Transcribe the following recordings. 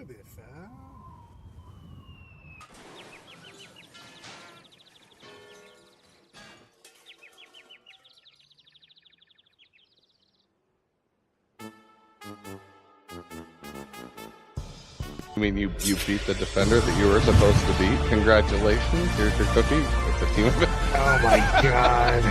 at this, huh? I mean, you beat the defender that you were supposed to beat. Congratulations. Here's your cookie. It's a team event. Oh my god.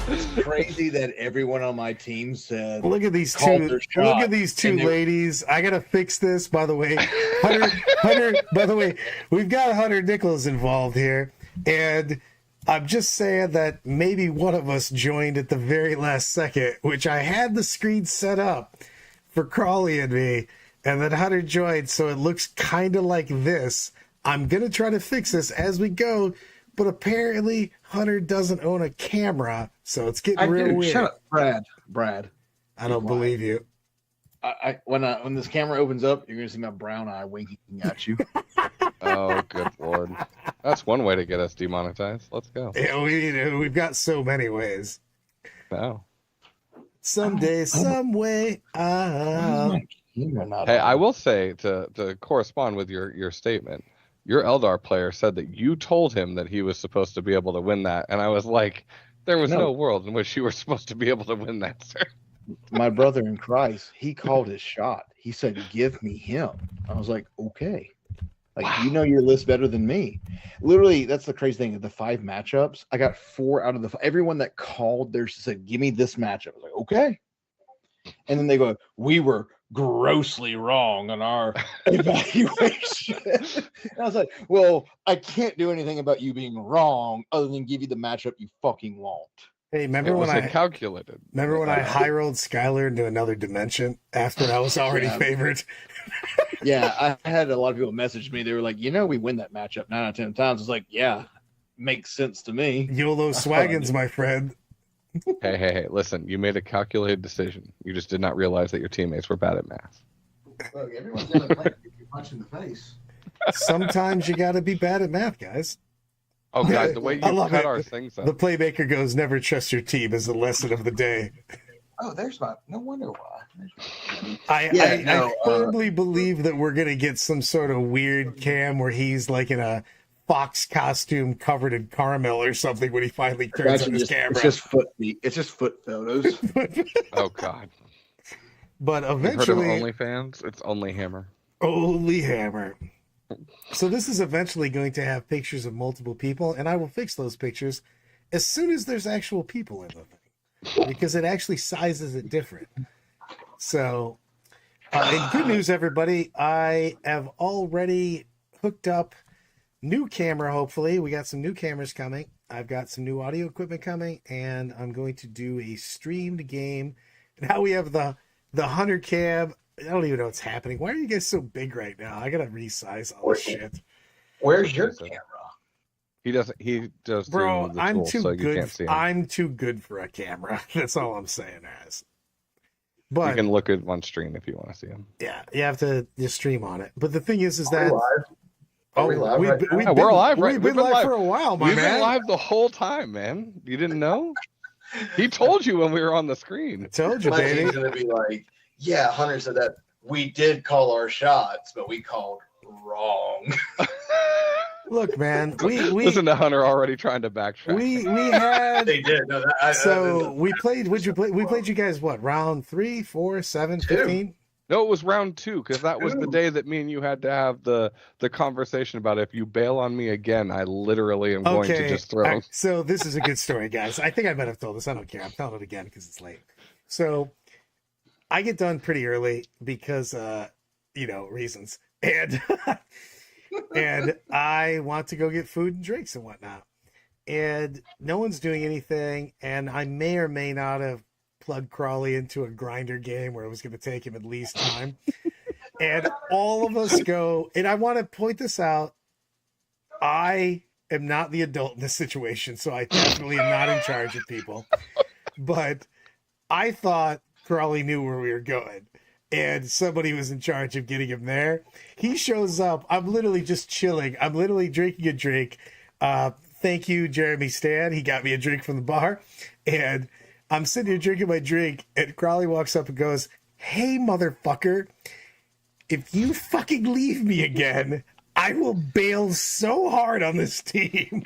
It's crazy that everyone on my team said, Look at these called two. their Look shot, at these two and they- ladies. I gotta fix this. By the way, Hunter. By the way, we've got Hunter Nichols involved here, and I'm just saying that maybe one of us joined at the very last second, which I had the screen set up for Crawley and me, and then Hunter joined, so it looks kind of like this. I'm gonna try to fix this as we go. But apparently Hunter doesn't own a camera, so it's getting real weird. Shut up, Brad. I don't believe you. When this camera opens up, you're gonna see my brown eye winking at you. Oh, good lord. That's one way to get us demonetized. Let's go. Yeah, we've got so many ways. Wow. Someday, some way. Hey, I will say to correspond with your statement, your Eldar player said that you told him that he was supposed to be able to win that, and I was like, there was no world in which you were supposed to be able to win that, sir. My brother in Christ, he called his shot. He said, "Give me him." I was like, "Okay." Like, wow. You know your list better than me. Literally, that's the crazy thing. Of the 5 matchups, I got 4 out of the everyone that called theirs said, "Give me this matchup." I was like, "Okay." And then they go, "We were grossly wrong on our evaluation." And I was like, "Well, I can't do anything about you being wrong other than give you the matchup you fucking want." Hey, remember when I calculated? Remember when I high rolled Skylar into another dimension after I was already favored? Yeah, I had a lot of people message me. They were like, we win that matchup 9 out of 10 times. I was like, yeah, makes sense to me. YOLO Swaggins, my friend. Hey, listen, you made a calculated decision. You just did not realize that your teammates were bad at math. Look, everyone's got to play if you punch in the face. Sometimes you got to be bad at math, guys. Oh, God, the way you cut our things up. The playmaker goes, never trust your team is the lesson of the day. Oh, there's my, no wonder why. I firmly believe that we're going to get some sort of weird cam where he's like in a fox costume covered in caramel or something when he finally turns on his camera. It's just foot photos. Oh, God. But eventually... You've heard of OnlyFans? It's Only Hammer. Only Hammer. So this is eventually going to have pictures of multiple people, and I will fix those pictures as soon as there's actual people in the thing, because it actually sizes it different. So, in good news, everybody, I have already hooked up new camera. Hopefully, we got some new cameras coming. I've got some new audio equipment coming, and I'm going to do a streamed game. Now we have the Hunter cam. I don't even know what's happening. Why are you guys so big right now? I gotta resize all this shit. Where's your camera? He does. Bro, I'm too good. I'm too good for a camera. That's all I'm saying, as. But you can look at on stream if you want to see him. Yeah, you have to just stream on it. But the thing is that we're live. We're live, right? We've been live for a while, my man. We've been live the whole time, man. You didn't know? He told you when we were on the screen. I told you, My baby. team's gonna be like, yeah, Hunter said that we did call our shots, but we called wrong. Look, man, we listen to Hunter already trying to backtrack. We had they did. No, we played. Would you play? We played you guys what? Round 3, 4, 7, 15? No, it was round 2 because that was the day that me and you had to have the conversation about if you bail on me again, I literally am going to just throw. So this is a good story, guys. I think I might have told this. I don't care. I'm telling it again because it's late. So I get done pretty early because reasons, and and I want to go get food and drinks and whatnot, and no one's doing anything, and I may or may not have plugged Crawley into a grinder game where it was going to take him at least time. And all of us go, and I want to point this out. I am not the adult in this situation, so I definitely am not in charge of people. But I thought Crawley knew where we were going, and somebody was in charge of getting him there. He shows up. I'm literally just chilling. I'm literally drinking a drink. Thank you, Jeremy Stan. He got me a drink from the bar, and I'm sitting here drinking my drink, and Crawley walks up and goes, "Hey, motherfucker, if you fucking leave me again, I will bail so hard on this team.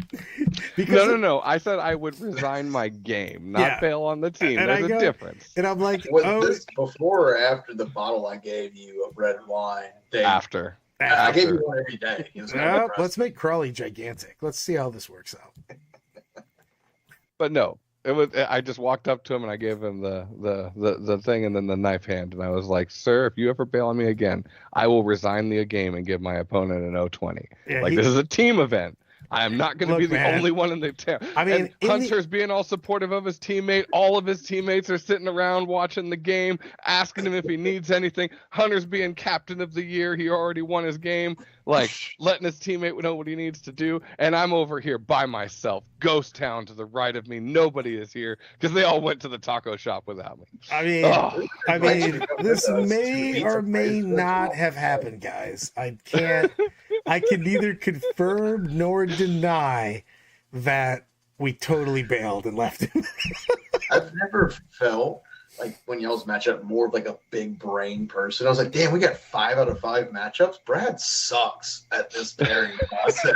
Because No. I said I would resign my game, not Yeah. bail on the team. And There's I a go- difference. And I'm like, Was oh, this before or after the bottle I gave you of red wine? Dave? After. I gave you one every day. It was kind of well, impressive. let's make Crawley gigantic. Let's see how this works out. But no, it was. I just walked up to him and I gave him the thing and then the knife hand, and I was like, "Sir, if you ever bail on me again, I will resign the game and give my opponent an 0-20. Yeah, Like this is a team event. I am not going to Look, be the man, only one in the town." I mean, and in the- Hunter's being all supportive of his teammate. All of his teammates are sitting around watching the game, asking him if he needs anything. Hunter's being captain of the year. He already won his game. Like letting his teammate know what he needs to do. And I'm over here by myself, ghost town to the right of me. Nobody is here because they all went to the taco shop without me. I mean, Oh, I mean, this With us may to eat or some may praise not ritual. have happened, guys. I can't. I can neither confirm nor deny that we totally bailed and left him. I've never felt like when y'all's match up more of like a big brain person. I was like, damn, we got 5 out of 5 matchups. Brad sucks at this pairing process.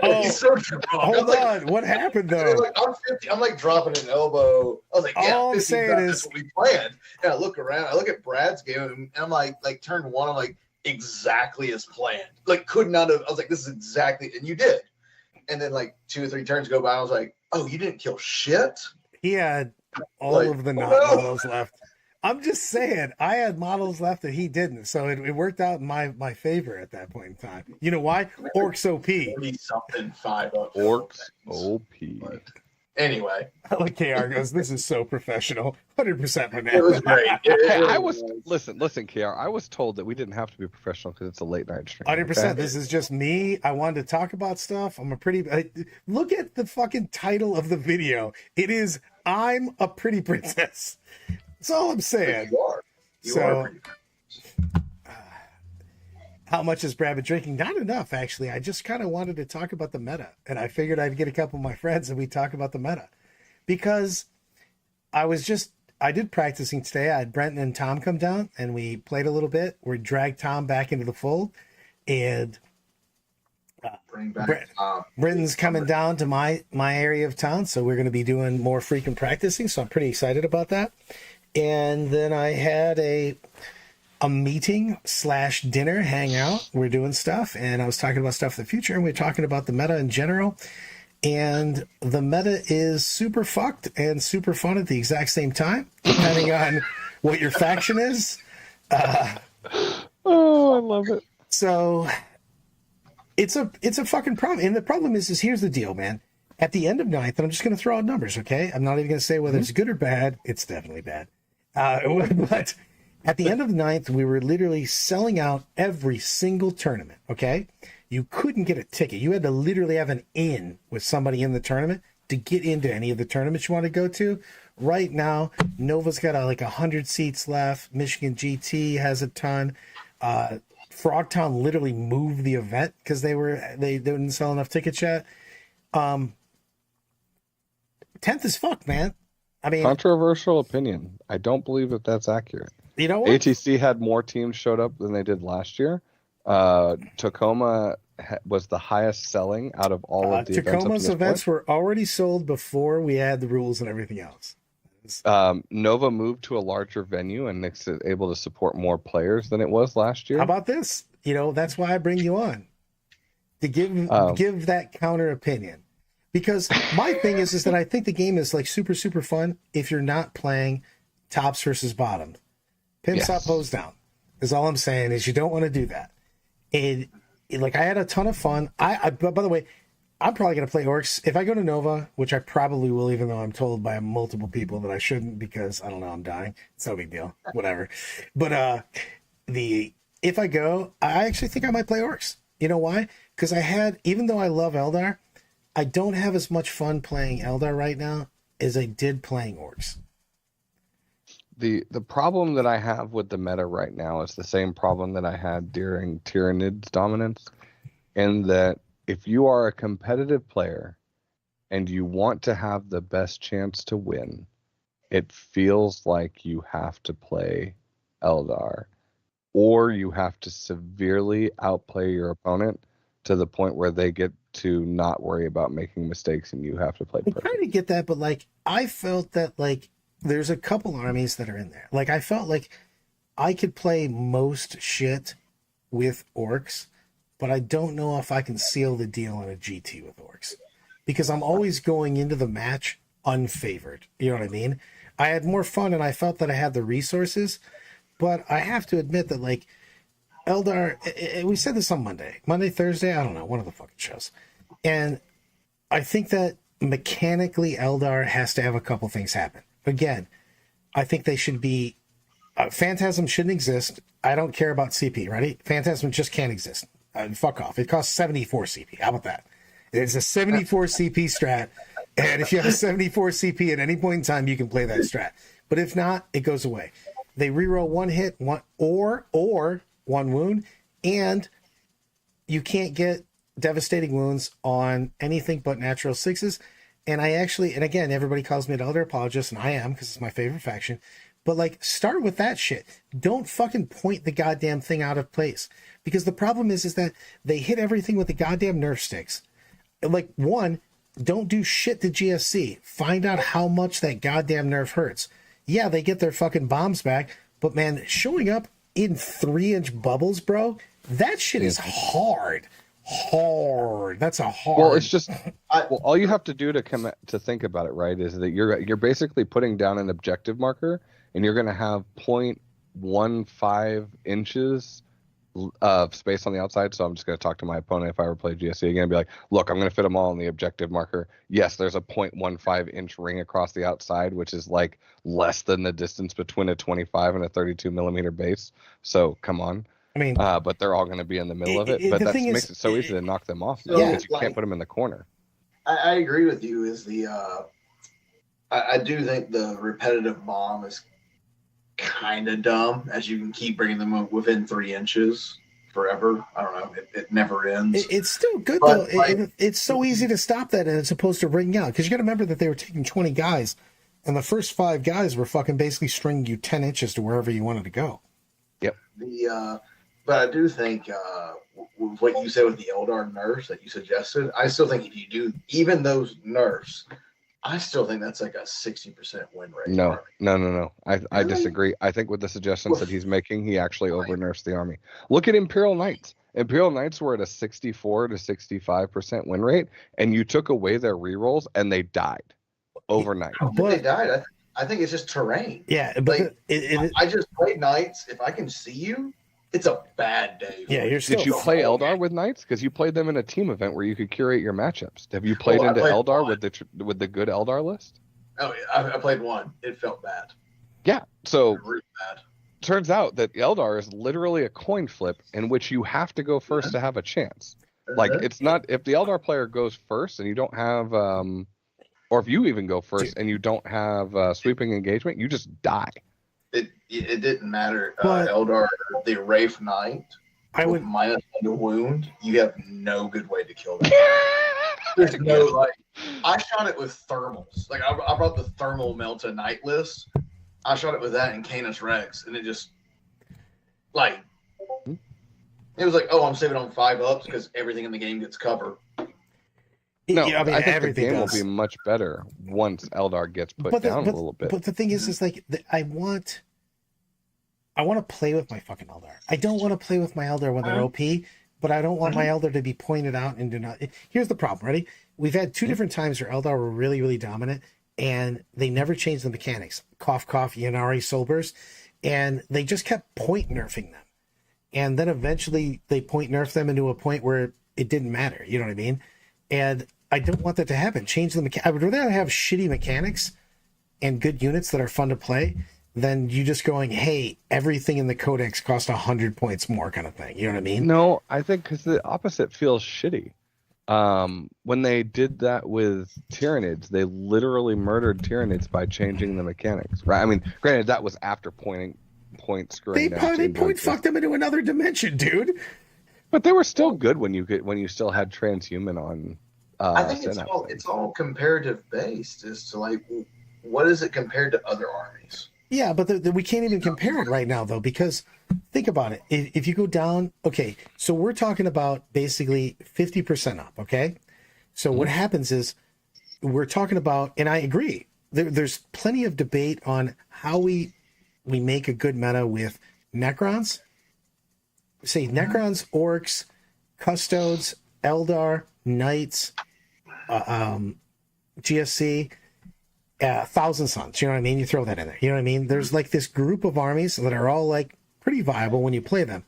Oh, He's so drunk. Hold on, what happened though? Like, I'm 50. I'm like dropping an elbow. I was like, yeah, All I'm 50 saying bucks, is- that's what we planned. And I look around. I look at Brad's game, and I'm like turn 1. I'm like exactly as planned. Like could not have. I was like, this is exactly, and you did. And then like 2 or 3 turns go by. I was like, oh, you didn't kill shit. He had all Like, of the oh, not no. models left. I'm just saying, I had models left that he didn't, so it worked out in my favor at that point in time. You know why? Orcs OP. 40 something 5 up. Orcs OP. But anyway, Like KR goes, this is so professional. 100% my man. it was great. Hey, I really was listen, KR. I was told that we didn't have to be professional because it's a late night stream. 100%. okay? This is just me. I wanted to talk about stuff. I'm a pretty. Look at the fucking title of the video. It is I'm a pretty princess. That's all I'm saying. You are. You So- are pretty. How much has Brad been drinking? Not enough, actually. I just kind of wanted to talk about the meta, and I figured I'd get a couple of my friends and we talk about the meta because I did practicing today. I had Brenton and Tom come down and we played a little bit. We dragged Tom back into the fold, and Bring back Brett- Brenton's coming down to my area of town, so we're going to be doing more frequent practicing. So I'm pretty excited about that. And then I had a meeting / dinner hangout. We're doing stuff, and I was talking about stuff in the future, and we are talking about the meta in general. And the meta is super fucked and super fun at the exact same time, depending on what your faction is. Oh, I love it. So it's a fucking problem. And the problem is here's the deal, man. At the end of ninth, and I'm just going to throw out numbers, okay? I'm not even going to say whether it's good or bad. It's definitely bad. But at the end of the ninth, we were literally selling out every single tournament, okay? You couldn't get a ticket. You had to literally have an in with somebody in the tournament to get into any of the tournaments you want to go to. Right now, Nova's got like 100 seats left. Michigan GT has a ton. Frogtown literally moved the event because they didn't sell enough tickets yet. 10th is fucked, man. I mean, Controversial opinion. I don't believe that that's accurate. you know what? ATC had more teams showed up than they did last year. Tacoma was the highest selling out of all of the Tacoma's events. events were already sold before we had the rules and everything else. Nova moved to a larger venue and it's able to support more players than it was last year. How about this? You know, that's why I bring you on to give that counter opinion. Because my thing is that I think the game is like super, super fun if you're not playing tops versus bottoms. Pimps Yes. up, pose down. Is all I'm saying is you don't want to do that. Like I had a ton of fun. By the way, I'm probably going to play Orcs. If I go to Nova, which I probably will, even though I'm told by multiple people that I shouldn't because, I don't know, I'm dying. It's no big deal. Whatever. But if I go, I actually think I might play Orcs. You know why? Because even though I love Eldar, I don't have as much fun playing Eldar right now as I did playing Orcs. The problem that I have with the meta right now is the same problem that I had during Tyrannid's dominance, in that if you are a competitive player and you want to have the best chance to win, it feels like you have to play Eldar. or you have to severely outplay your opponent to the point where they get to not worry about making mistakes and you have to play I perfect. kind of get that, but like I felt that like there's a couple armies that are in there. Like I felt like I could play most shit with orcs, but I don't know if I can seal the deal in a GT with orcs because I'm always going into the match unfavored. You know what I mean? I had more fun and I felt that I had the resources, but I have to admit that like Eldar, we said this on Monday, Thursday, I don't know, one of the fucking shows. And I think that mechanically Eldar has to have a couple things happen. Again, I think they should be Phantasm shouldn't exist. I don't care about CP, right? Phantasm just can't exist. Fuck off. It costs 74 CP. How about that? It's a 74 CP strat. And if you have a 74 CP at any point in time, you can play that strat. But if not, it goes away. They reroll one hit, or one wound, and you can't get devastating wounds on anything but natural sixes. And and again, everybody calls me an Elder apologist, and I am because it's my favorite faction. But like, start with that shit. Don't fucking point the goddamn thing out of place. Because the problem is that they hit everything with the goddamn nerf sticks. Like, one, don't do shit to GSC. Find out how much that goddamn nerf hurts. Yeah, they get their fucking bombs back, but man, showing up in 3-inch bubbles, bro, that shit is hard. That's a hard. Well, it's just all you have to do to think about it, right, is that you're basically putting down an objective marker, and you're going to have 0.15 inches of space on the outside. So I'm just going to talk to my opponent if I ever play GSC again and be like, look, I'm going to fit them all on the objective marker. Yes, there's a 0.15 inch ring across the outside, which is like less than the distance between a 25 and a 32 millimeter base. So come on. I mean, but they're all going to be in the middle of it. But that makes it so easy to knock them off because you can't put them in the corner. I agree with you. I do think the repetitive bomb is kind of dumb, as you can keep bringing them within 3 inches forever. I don't know. It never ends. It's still good, though. It's so easy to stop that, and it's supposed to ring out. Because you got to remember that they were taking 20 guys, and the first 5 guys were fucking basically stringing you 10 inches to wherever you wanted to go. Yep. But I do think what you said with the Eldar nerfs that you suggested, I still think if you do even those nerfs, I still think that's like a 60% win rate. No. I disagree. I think with the suggestions that he's making, he actually over nerfs the army. Look at Imperial Knights. Imperial Knights were at a 64 to 65% win rate, and you took away their rerolls, and they died overnight. But they died. I think it's just terrain. Yeah, but like, I just play Knights. If I can see you, it's a bad day. Yeah, you're still. Did you play Eldar with Knights? Because you played them in a team event where you could curate your matchups. Have you played into Eldar with the good Eldar list? Oh yeah, I played one. It felt bad. Yeah, so really bad. Turns out that Eldar is literally a coin flip in which you have to go first to have a chance. Like, it's not if the Eldar player goes first and you don't have, or if you even go first and you don't have sweeping engagement, you just die. It didn't matter. Eldar, the Wraith Knight, I would minus the wound. You have no good way to kill that. There's no like. I shot it with thermals. Like I brought the thermal Melta Knight list. I shot it with that and Canis Rex, and it just like it was like, oh, I'm saving on 5 ups because everything in the game gets covered. No, I mean, I think the everything game does. will be much better once Eldar gets put down a little bit. But the thing is like I want to play with my fucking Eldar. I don't want to play with my Eldar when they're OP, but I don't want my Eldar to be pointed out and do not. Here's the problem. Ready? We've had 2 different times where Eldar were really, really dominant, and they never changed the mechanics. Cough, cough, Yanari, Solbers, and they just kept point nerfing them. And then eventually they point nerfed them into a point where it didn't matter. You know what I mean? And I don't want that to happen. Change the mechanics. I would rather have shitty mechanics and good units that are fun to play than you just going, hey, everything in the codex cost 100 points more kind of thing. You know what I mean? No, I think because the opposite feels shitty. When they did that with Tyranids, they literally murdered Tyranids by changing the mechanics. Right? I mean, granted, that was after point screwing down. They point fucked them into another dimension, dude. But they were still good when you still had transhuman on. I think it's all comparative based as to like what is it compared to other armies. Yeah, but we can't even compare it right now, though, because think about it. If you go down, okay, so we're talking about basically 50% up, okay? So what happens is we're talking about, and I agree, there's plenty of debate on how we make a good meta with Necrons. Say Necrons, Orcs, Custodes, Eldar, Knights, GSC, Thousand Suns. You know what I mean? You throw that in there. You know what I mean? There's like this group of armies that are all like pretty viable when you play them.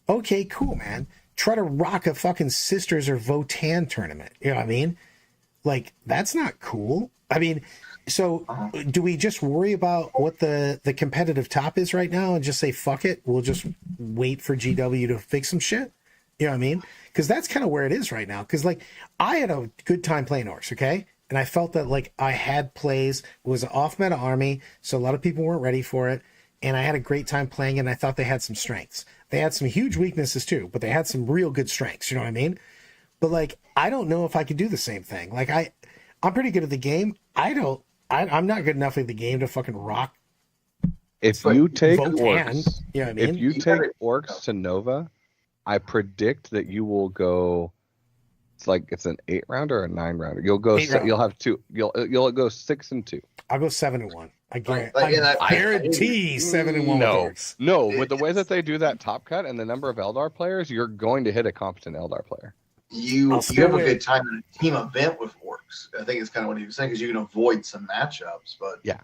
Okay, cool, man. Try to rock a fucking Sisters or Votan tournament. You know what I mean? Like, that's not cool. I mean, so do we just worry about what the competitive top is right now and just say, fuck it, we'll just wait for GW to fix some shit? You know what I mean? Because that's kind of where it is right now. Because, like, I had a good time playing Orcs, okay? And I felt that, like, I had plays. It was an off-meta army, so a lot of people weren't ready for it. And I had a great time playing, and I thought they had some strengths. They had some huge weaknesses, too, but they had some real good strengths, you know what I mean? But, like, I don't know if I could do the same thing. Like, I'm pretty good at the game. I'm not good enough at the game to fucking rock. If you take Votan, Orcs, you know what I mean? if you take Orcs to Nova, I predict that you will go. It's an 8-rounder or a 9-rounder. You'll go. You'll have two. You'll go 6-2. I'll go 7-1. I guarantee 7-1. No. With the way that they do that top cut and the number of Eldar players, you're going to hit a competent Eldar player. You have a good time in a team event with Orcs. I think it's kind of what he was saying, because you can avoid some matchups. But yeah,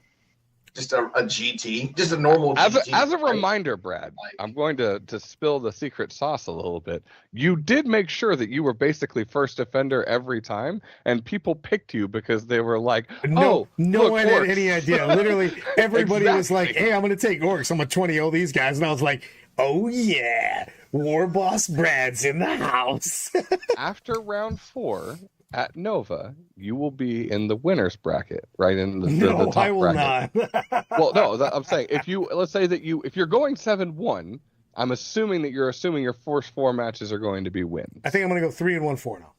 just a GT, just a normal GT. As a reminder, Brad, I'm going to spill the secret sauce a little bit. You did make sure that you were basically first defender every time, and people picked you because they were like, no one had Orcs. any idea. Literally, everybody was like, hey, I'm going to take Orcs. I'm going to 20-0 these guys. And I was like, oh, yeah, War Boss Brad's in the house. After round 4 at Nova, you will be in the winners bracket, right in the top I will bracket. Not. Well, no, I'm saying if you're going 7-1, I'm assuming that you're assuming your first 4 matches are going to be wins. I think I'm going to go 3-1-4 now.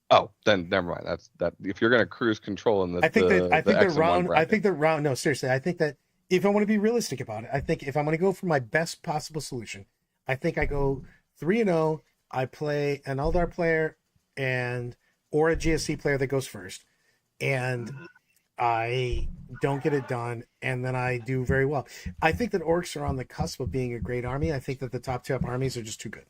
Oh, then never mind. That's that. If you're going to cruise control in the, I think the round. No, seriously, I think that if I want to be realistic about it, I think if I'm going to go for my best possible solution, I think I go 3-0. I play an Eldar player or a GSC player that goes first, and I don't get it done, and then I do very well. I think that Orcs are on the cusp of being a great army. I think that the top 2 armies are just too good.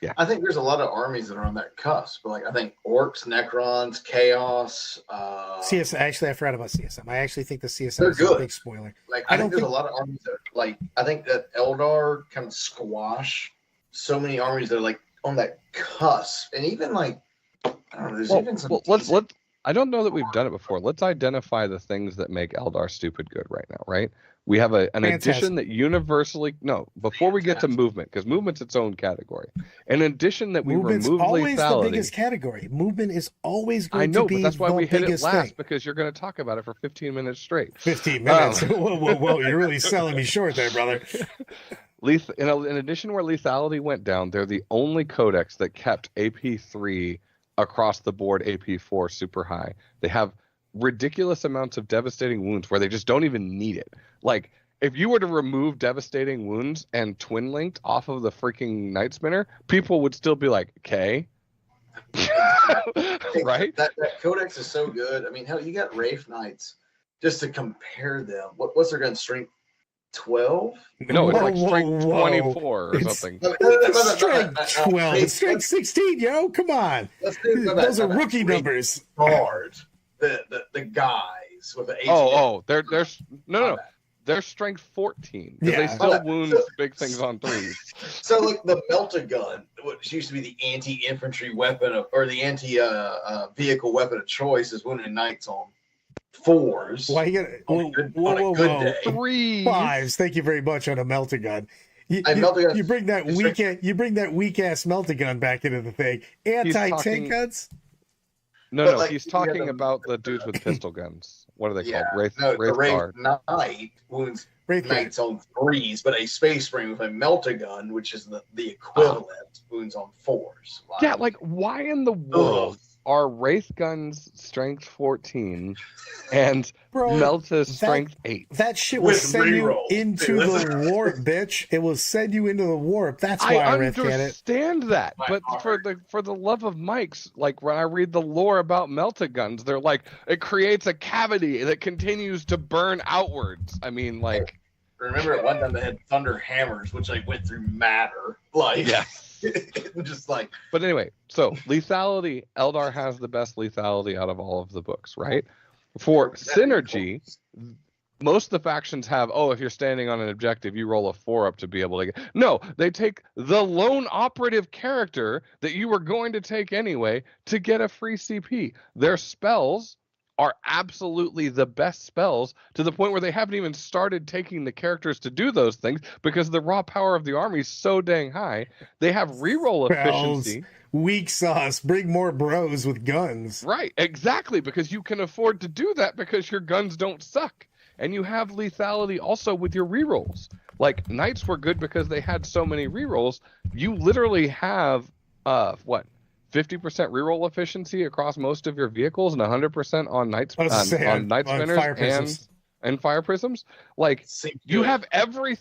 Yeah, I think there's a lot of armies that are on that cusp. But like, I think Orcs, Necrons, Chaos. CSM. Actually, I forgot about CSM. I actually think the CSM They're is good. a big spoiler. Like, I think there's a lot of armies that I think that Eldar kind of squash so many armies that are like on that cusp, and even like, I don't know. There's even some. Let's. I don't know that we've done it before. Let's identify the things that make Eldar stupid good right now, right? We have an addition that universally before we get to movement, because movement's its own category. An addition that we Movement's remove always lethality. the biggest category. Movement is always going to be but that's why the we hit it biggest last, thing. because you're going to talk about it for 15 minutes straight. 15 minutes. Whoa! You're really selling me short there, brother. In addition, where lethality went down, they're the only codex that kept AP3 across the board, AP4 super high. They have ridiculous amounts of devastating wounds where they just don't even need it. Like, if you were to remove devastating wounds and twin linked off of the freaking Night Spinner, people would still be like, okay. Right? That codex is so good. I mean, hell, you got Wraith Knights. Just to compare them, what's their gun strength? 12? No, it's like strength 24 or something. Strength 12. It's strength 16, yo. Come on. Those are rookie numbers. Guard. The guys with the AGM. They're strength 14. Because they still wound big things on 3s. So, like, the Melt-A-Gun, which used to be the anti-infantry weapon or the anti-vehicle weapon of choice, is wounded knights on 4s. Why you got on a good day? 3s. 5s. Thank you very much on a Melt-A-Gun. You bring that weak ass Melt-A-Gun back into the thing. Anti-tank guns. No, he's talking about the dudes with pistol guns. What are they called? Wraith Knight wounds knights on 3s, but a Space Marine with a Melt-A-Gun, which is the equivalent, wounds on 4s. Like, why in the world are Wraith Gun's strength 14 and Bro, Melta's strength 8. That shit will With send you rerolls, into dude. the warp, bitch. It will send you into the warp. That's why I Rift get it. understand that, My but heart. for the love of Mike's, like when I read the lore about Melta guns, they're like it creates a cavity that continues to burn outwards. I mean, like Remember at one time they had thunder hammers, which like went through matter. Like, yeah. just like. But anyway, so lethality, Eldar has the best lethality out of all of the books, right? For synergy, most of the factions have, if you're standing on an objective, you roll a 4 up to be able to get. No, they take the lone operative character that you were going to take anyway to get a free CP. Their spells are absolutely the best spells to the point where they haven't even started taking the characters to do those things because the raw power of the army is so dang high. They have reroll efficiency. Weak sauce. Bring more bros with guns. Right, exactly, because you can afford to do that because your guns don't suck. And you have lethality also with your rerolls. Like, Knights were good because they had so many rerolls. You literally have, 50% reroll efficiency across most of your vehicles and 100% on Knights on Night Spinners fire prisms. and Fire Prisms. Like, Seems you good. have every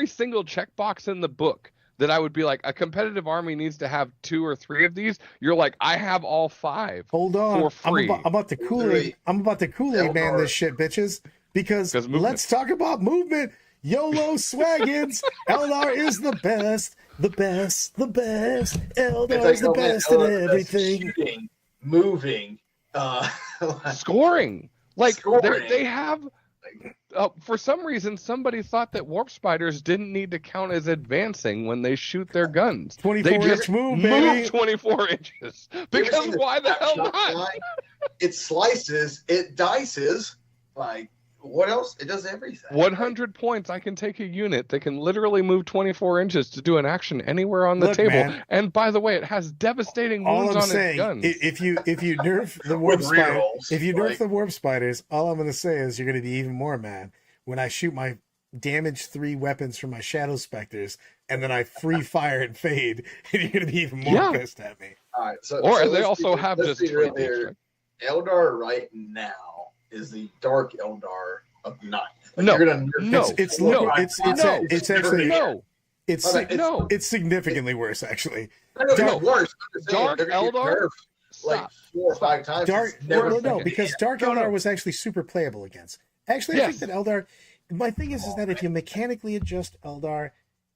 single checkbox in the book that I would be like, a competitive army needs to have 2 or 3 of these. You're like, I have all 5. Hold on. For free. I'm about to Kool-Aid. I'm about to Kool-Aid man this shit, bitches. Because let's talk about movement. YOLO swaggins. Eldar is the best. The best. The best. Eldar is the best in everything. Shooting, moving, Scoring. Like, Scoring. they have... for some reason, somebody thought that warp spiders didn't need to count as advancing when they shoot their guns. 24-inch move, baby. 24 inches. Because why the hell not? It slices, it dices. Like, what else? It does everything. 100 points, I can take a unit that can literally move 24 inches to do an action anywhere on the Look, table. man, and by the way, it has devastating wounds on its guns. If you nerf the warp With spider, rerolls, if you nerf like- the warp spiders, all I'm going to say is you're going to be even more mad when I shoot my damage 3 weapons from my shadow specters and then I free fire and fade, and you're going to be even more pissed at me. All right, so Or they let's also be- have let's just be real three here. Eldar right now is the dark Eldar of night. Like, No, you're gonna nerf no, it. It's no, it's actually no. it's significantly worse actually. I know Dark- it's worse. I'm just saying, Dark they're gonna get Eldar? nerfed like Stop. 4 or 5 times. Dark It's never no, been- because Dark No, Eldar no. was actually super playable against. Actually, I Yes. think that Eldar. My thing is that if you mechanically adjust Eldar,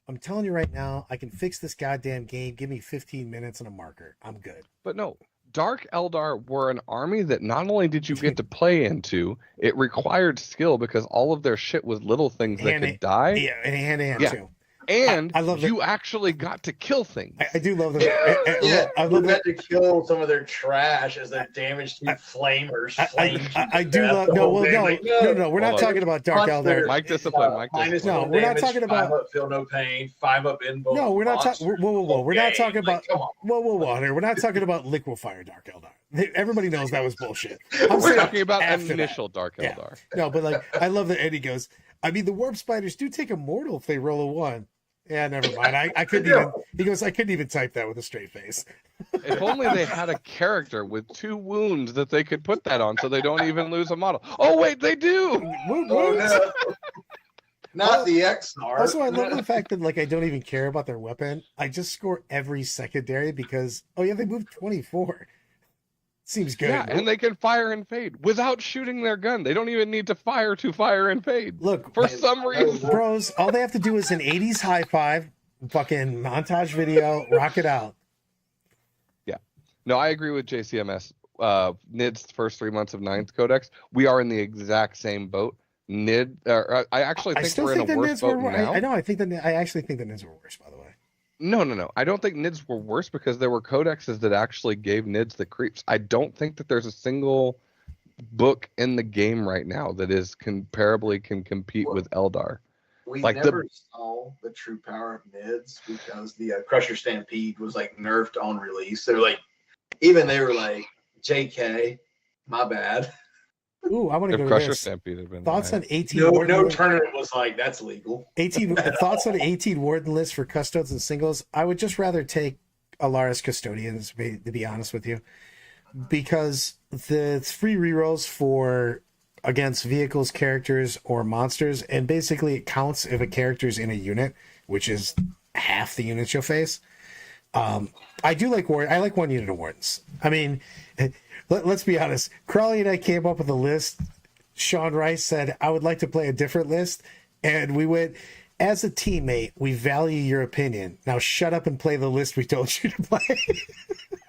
I'm telling you right now, I can fix this goddamn game. Give me 15 minutes and a marker. I'm good. But no, Dark Eldar were an army that not only did you get to play into, it required skill because all of their shit was little things that And could die. Yeah, and hand to hand Yeah. too. And I love that- you actually got to kill things. I do love that. Yeah, I love you that. had to kill some of their trash as their damage to flamers. I do love. No, well, no. We're not Hold on. talking about Dark Eldar. Mike discipline, Mike minus discipline. No, 1 we're not damage, talking about- 5 up, feel no pain, 5 up invuln. No, we're not talking. Whoa. We're not Okay, talking about. like, come on. Whoa. Here, we're not talking about liquefier Dark Eldar. Everybody knows that was bullshit. We're saying talking about after that. initial Dark Yeah. Eldar. No, but like I love that Eddie goes. I mean, the warp spiders do take a mortal if they roll a 1. Yeah, never mind. I couldn't even. He goes. I couldn't even type that with a straight face. If only they had a character with 2 wounds that they could put that on so they don't even lose a model. Oh, wait, they do! Woot, Oh, woot. no. Not the XR. Also, I love the fact that like I don't even care about their weapon. I just score every secondary because they move 24. Seems good. Yeah, and they can fire and fade without shooting their gun. They don't even need to fire and fade. Look, For some reason. bros, all they have to do is an 80s high five, fucking montage video, rock it out. No, I agree with JCMS. NID's first 3 months of 9th Codex, we are in the exact same boat. NID, I actually think we're in a worse boat now. I know. I actually think the NIDs were worse, by the way. No. I don't think NIDs were worse because there were codexes that actually gave NIDs the creeps. I don't think that there's a single book in the game right now that is can compete with Eldar. We Like never saw the true power of NIDS because the Crusher Stampede was like nerfed on release. They were like, JK, my bad. Ooh, I want to If go to Crusher this. Stampede had been Thoughts nice. on 18 No warden tournament was like, that's legal. 18 thoughts on 18 warden lists for custodes and singles. I would just rather take Alaris custodians, to be honest with you. because the free rerolls for against vehicles, characters, or monsters, and basically it counts if a character's in a unit, which is half the units you'll face. I do like I like one unit of wardens. I mean, let's be honest. Crawley and I came up with a list. Sean Rice said, I would like to play a different list. And we went, as a teammate, we value your opinion. Now shut up and play the list we told you to play.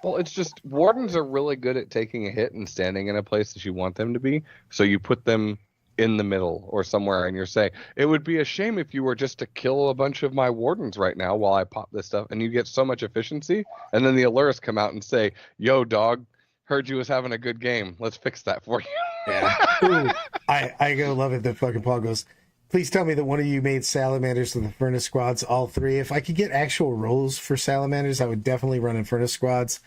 Well, it's just wardens are really good at taking a hit and standing in a place that you want them to be. So you put them in the middle or somewhere, and you're saying, it would be a shame if you were just to kill a bunch of my wardens right now while I pop this stuff. And you get so much efficiency. And then the Allurus come out and say, yo, dog, heard you was having a good game. Let's fix that for you. Yeah. Ooh, I go love it that fucking Paul goes, please tell me that one of you made salamanders in the furnace squads, all three. If I could get actual roles for salamanders, I would definitely run in furnace squads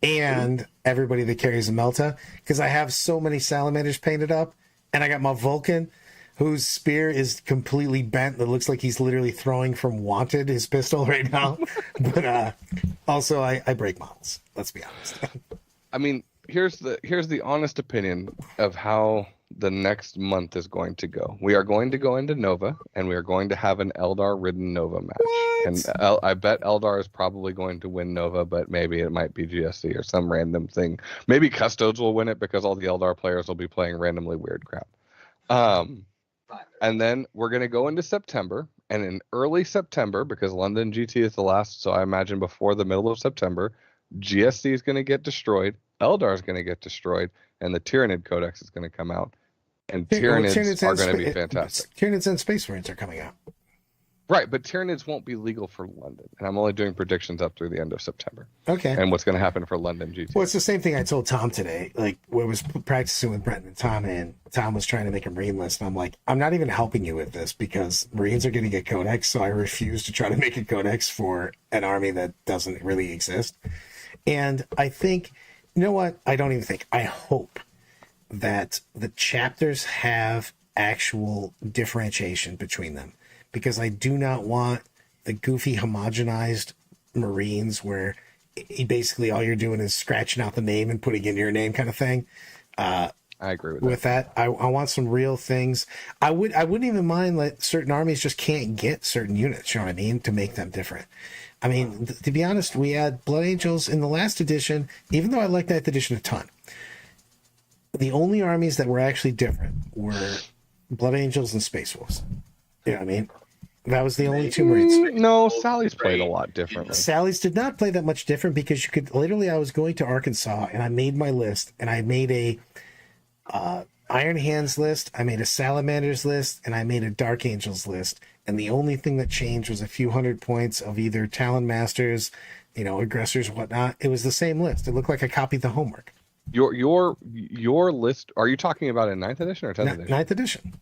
and everybody that carries a melta, because I have so many salamanders painted up, and I got my Vulcan, whose spear is completely bent. That looks like he's literally throwing from Wanted, his pistol right now. But also, I break models. Let's be honest. I mean, here's the honest opinion of how the next month is going to go. We are going to go into Nova, and we are going to have an Eldar-ridden Nova match. What? And I bet Eldar is probably going to win Nova, but maybe it might be GSC or some random thing. Maybe Custodes will win it because all the Eldar players will be playing randomly weird crap. And then we're going to go into September, and in early September, because London GT is the last, so I imagine before the middle of September, GSC is going to get destroyed, Eldar is going to get destroyed, and the Tyranid Codex is going to come out. And Tyranids are going to be fantastic. Tyranids and Space Marines are coming out. Right, but Tyranids won't be legal for London. And I'm only doing predictions up through the end of September. Okay. And what's going to happen for London GT. Well, it's the same thing I told Tom today. Like, when I was practicing with Brent and Tom was trying to make a Marine list. And I'm like, I'm not even helping you with this because Marines are going to get Codex. So I refuse to try to make a Codex for an army that doesn't really exist. And I think, you know what? I don't even think. I hope that the chapters have actual differentiation between them, because I do not want the goofy homogenized Marines where basically all you're doing is scratching out the name and putting in your name kind of thing. I agree with that. I want some real things. I wouldn't even mind that certain armies just can't get certain units, you know what I mean, to make them different. I mean, to be honest, we had Blood Angels in the last edition, even though I liked that edition a ton. The only armies that were actually different were Blood Angels and Space Wolves. You know what I mean? That was the only two Marines. No, Sally's played a lot differently. Sally's did not play that much different because you could literally, I was going to Arkansas and I made my list and I made a Iron Hands list, I made a Salamanders list, and I made a Dark Angels list. And the only thing that changed was a few hundred points of either Talon Masters, you know, aggressors, whatnot. It was the same list. It looked like I copied the homework. Your list, are you talking about in 9th edition or 10th edition? 9th edition.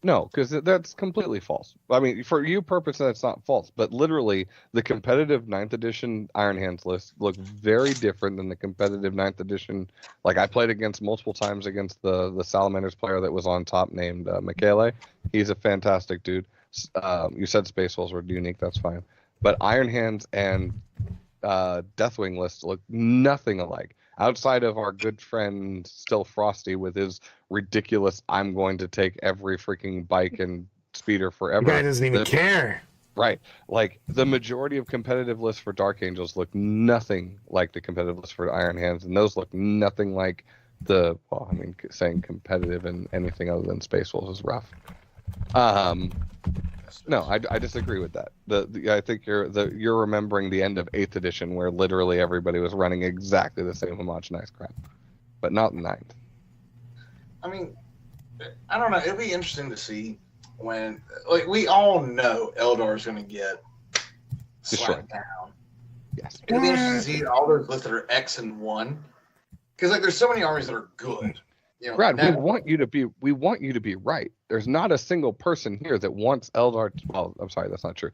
No, because that's completely false. I mean, for you purpose, that's not false. But literally, the competitive 9th edition Iron Hands list looked very different than the competitive 9th edition. Like, I played against multiple times against the Salamanders player that was on top named Michele. He's a fantastic dude. You said Space Wolves were unique. That's fine. But Iron Hands and Deathwing lists look nothing alike. Outside of our good friend Still Frosty with his ridiculous, I'm going to take every freaking bike and speeder forever. The guy doesn't even care. Right. Like, the majority of competitive lists for Dark Angels look nothing like the competitive list for Iron Hands, and those look nothing like saying competitive and anything other than Space Wolves is rough. No, I disagree with that. I think you're remembering the end of 8th edition where literally everybody was running exactly the same homogenized crap, but not in 9th. I mean, I don't know. It'll be interesting to see when, like, we all know Eldar is going to get slapped down. Yes. It'll be interesting to see all those lists that are X and 1, because like there's so many armies that are good. You know, Brad, we want you to be right. There's not a single person here that wants Eldar. Well, I'm sorry, that's not true.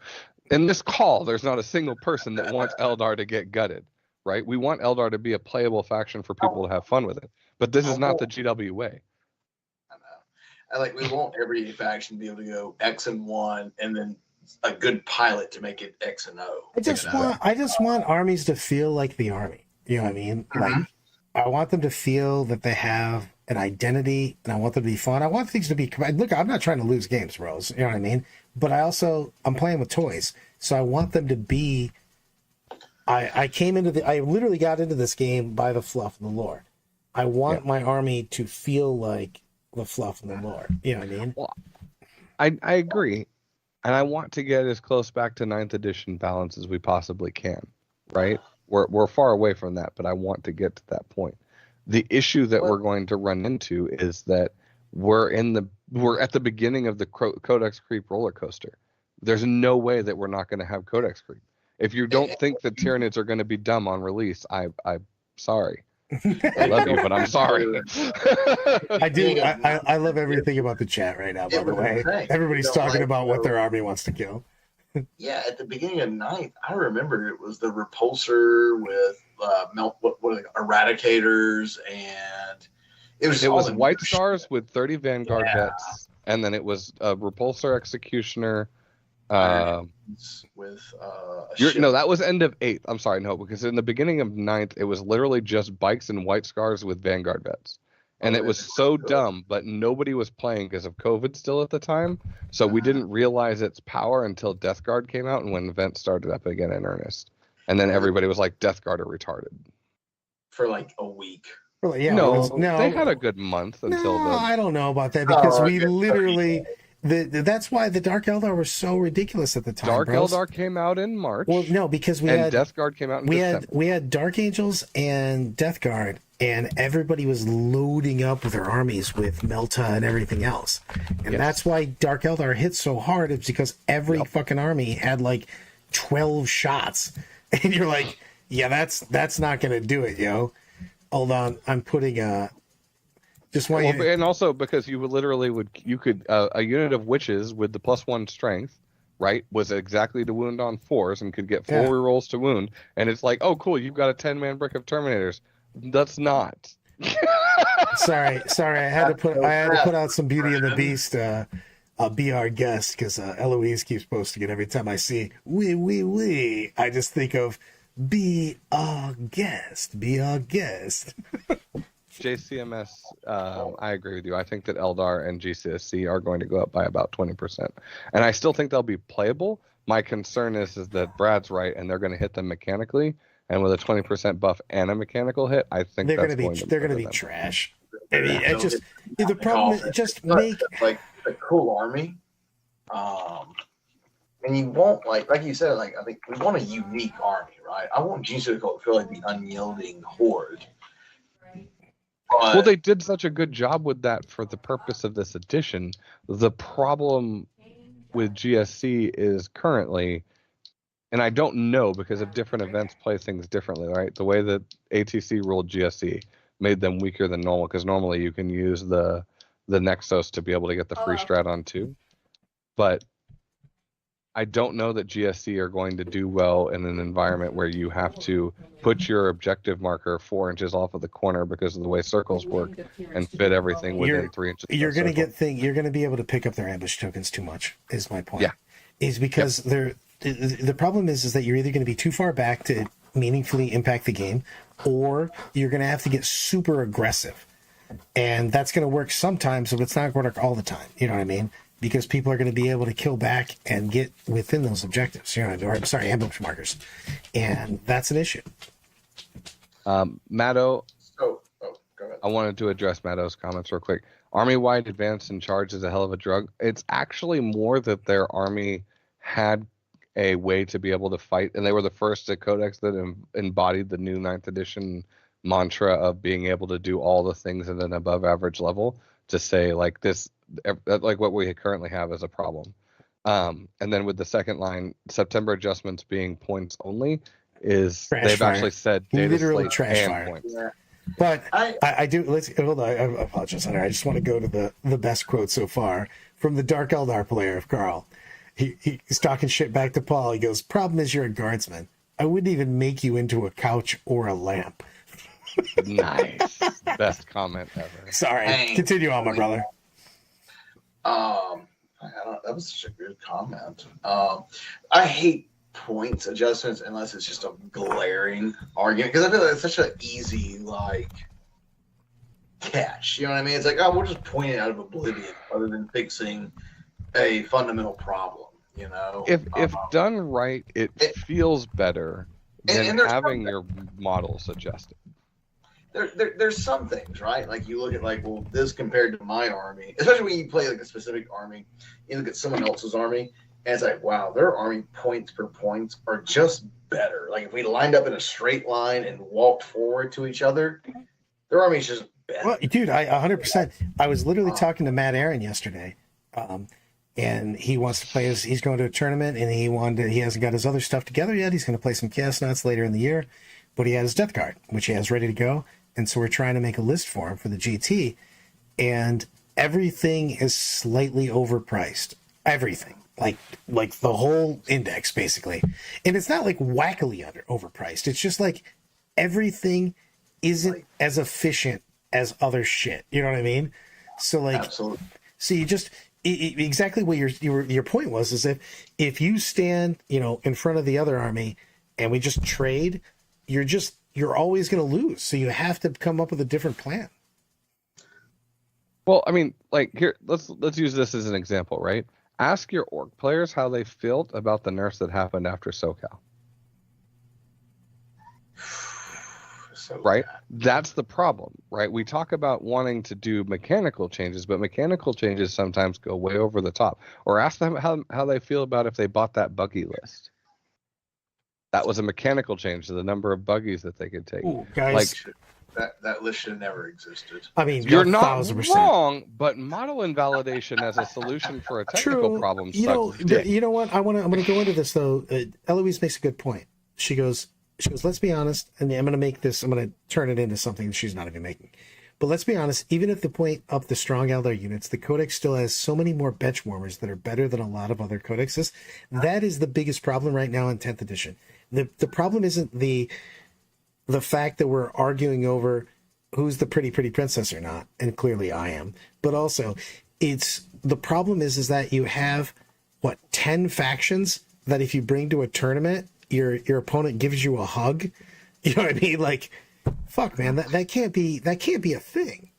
In this call, there's not a single person that wants Eldar to get gutted, right? We want Eldar to be a playable faction for people to have fun with it. But this is not the GW way. I know. We want every faction to be able to go X and 1, and then a good pilot to make it X and O. I just want armies to feel like the army. You know what I mean? Mm-hmm. I want them to feel that they have an identity, and I want them to be fun. I want things to be. Look, I'm not trying to lose games, bros. You know what I mean? But I'm playing with toys, so I want them to be. I literally got into this game by the fluff and the lore. I want my army to feel like the fluff and the lore. You know what I mean? Well, I agree, and I want to get as close back to 9th edition balance as we possibly can. Right? We're far away from that, but I want to get to that point. The issue that we're going to run into is that we're at the beginning of the codex creep roller coaster. There's no way that we're not going to have codex creep. If you don't think that Tyranids are going to be dumb on release, I'm sorry. I love you, but I'm sorry. I do. I love everything about the chat right now, by the way. Everybody's talking about what their army wants to kill. Yeah, at the beginning of 9th, I remember it was the repulsor with eradicators, and it was White Scars with 30 Vanguard vets, and then it was a repulsor executioner. With no, that was end of 8th. I'm sorry, no, because in the beginning of 9th, it was literally just bikes and White Scars with Vanguard vets. And it was so dumb, but nobody was playing because of COVID still at the time. So we didn't realize its power until Death Guard came out and when events started up again in earnest. And then everybody was like, Death Guard are retarded. For like a week. Well, yeah, no, they had a good month until I don't know about that because we literally... that's why the Dark Eldar were so ridiculous at the time. Dark Eldar came out in March. Well, no, because and Death Guard came out in December. We had Dark Angels and Death Guard, and everybody was loading up with their armies with Melta and everything else. And that's why Dark Eldar hit so hard. It's because every fucking army had like 12 shots. And you're like, yeah, that's not going to do it, yo. Hold on. I'm putting and also because you would literally a unit of witches with the +1 strength, right, was exactly to wound on 4s and could get 4 rerolls to wound, and it's like, oh cool, you've got a 10-man brick of Terminators. That's not. sorry, I had to put out some Beauty and the Beast. Be our guest because Eloise keeps posting it every time I see wee. I just think of be our guest. JCMS, I agree with you. I think that Eldar and GCSC are going to go up by about 20%. And I still think they'll be playable. My concern is that Brad's right, and they're going to hit them mechanically. And with a 20% buff and a mechanical hit, I think they're going to be trash. I mean, the problem is just make like a cool army. And you won't like you said, like I think we want a unique army, right? I want GCSC to feel like the unyielding horde. Well, they did such a good job with that for the purpose of this edition. The problem with GSC is currently, and I don't know because of different events play things differently, right? The way that ATC ruled GSC made them weaker than normal because normally you can use the Nexus to be able to get the free strat on 2. But I don't know that GSC are going to do well in an environment where you have to put your objective marker 4 inches off of the corner because of the way circles work and fit everything within 3 inches. You're going to be able to pick up their ambush tokens too much is my point. Yeah. Is because the problem is that you're either going to be too far back to meaningfully impact the game or you're going to have to get super aggressive. And that's going to work sometimes, but it's not going to work all the time. You know what I mean? Because people are going to be able to kill back and get within those objectives, ambush markers, and that's an issue. Matto, go ahead. I wanted to address Matto's comments real quick. Army-wide advance and charge is a hell of a drug. It's actually more that their army had a way to be able to fight, and they were the first codex that embodied the new 9th edition mantra of being able to do all the things at an above-average level. To say like this. Like what we currently have is a problem. And then with the second line, September adjustments being points only they've actually said data slate and points. Yeah. But I do. Let's hold on. I apologize, Hunter. I just want to go to the best quote so far from the Dark Eldar player of Carl. He's talking shit back to Paul. He goes, "Problem is you're a guardsman. I wouldn't even make you into a couch or a lamp." Nice. Best comment ever. Sorry. Continue on, my brother. That was such a good comment. I hate points adjustments unless it's just a glaring argument, because I feel like it's such an easy like catch. You know what I mean? It's like, oh, we'll just point it out of oblivion other than fixing a fundamental problem. You know, If done right, it feels better than and having your models adjusted. There's some things, right? Like you look at like, well, this compared to my army, especially when you play like a specific army, you look at someone else's army, and it's like, wow, their army points per points are just better. Like if we lined up in a straight line and walked forward to each other, their army's just better. Well, dude, I 100%. I was literally talking to Matt Aaron yesterday, and he wants to play. He's going to a tournament, and he hasn't got his other stuff together yet. He's going to play some Chaos Nuts later in the year, but he had his Death Guard, which he has ready to go. And so we're trying to make a list for him for the GT, and everything is slightly overpriced. Everything, like the whole index, basically. And it's not like wackily overpriced. It's just like everything isn't as efficient as other shit. You know what I mean? So like, absolutely. So you just exactly what your point was is if you stand, you know, in front of the other army and we just trade, you're always going to lose. So you have to come up with a different plan. Well, I mean, like here, let's use this as an example, right? Ask your orc players how they felt about the nerfs that happened after SoCal. Right? That's the problem, right? We talk about wanting to do mechanical changes, but mechanical changes sometimes go way over the top. Or ask them how they feel about if they bought that buggy list. That was a mechanical change to the number of buggies that they could take. Ooh, guys, like that list should have never existed. I mean, you're not 1,000%. wrong, but model invalidation as a solution for a technical problem sucks dick. You know what? I'm gonna go into this though. Eloise makes a good point. She goes, let's be honest, and I'm going to turn it into something she's not even making. But let's be honest, even if the point up the strong Eldar units, the codex still has so many more bench warmers that are better than a lot of other codexes. That is the biggest problem right now in 10th edition. The problem isn't the fact that we're arguing over who's the pretty princess or not, and clearly I am, but also the problem is that you have 10 factions that if you bring to a tournament, your opponent gives you a hug. You know what I mean? Like, fuck, man, that can't be a thing.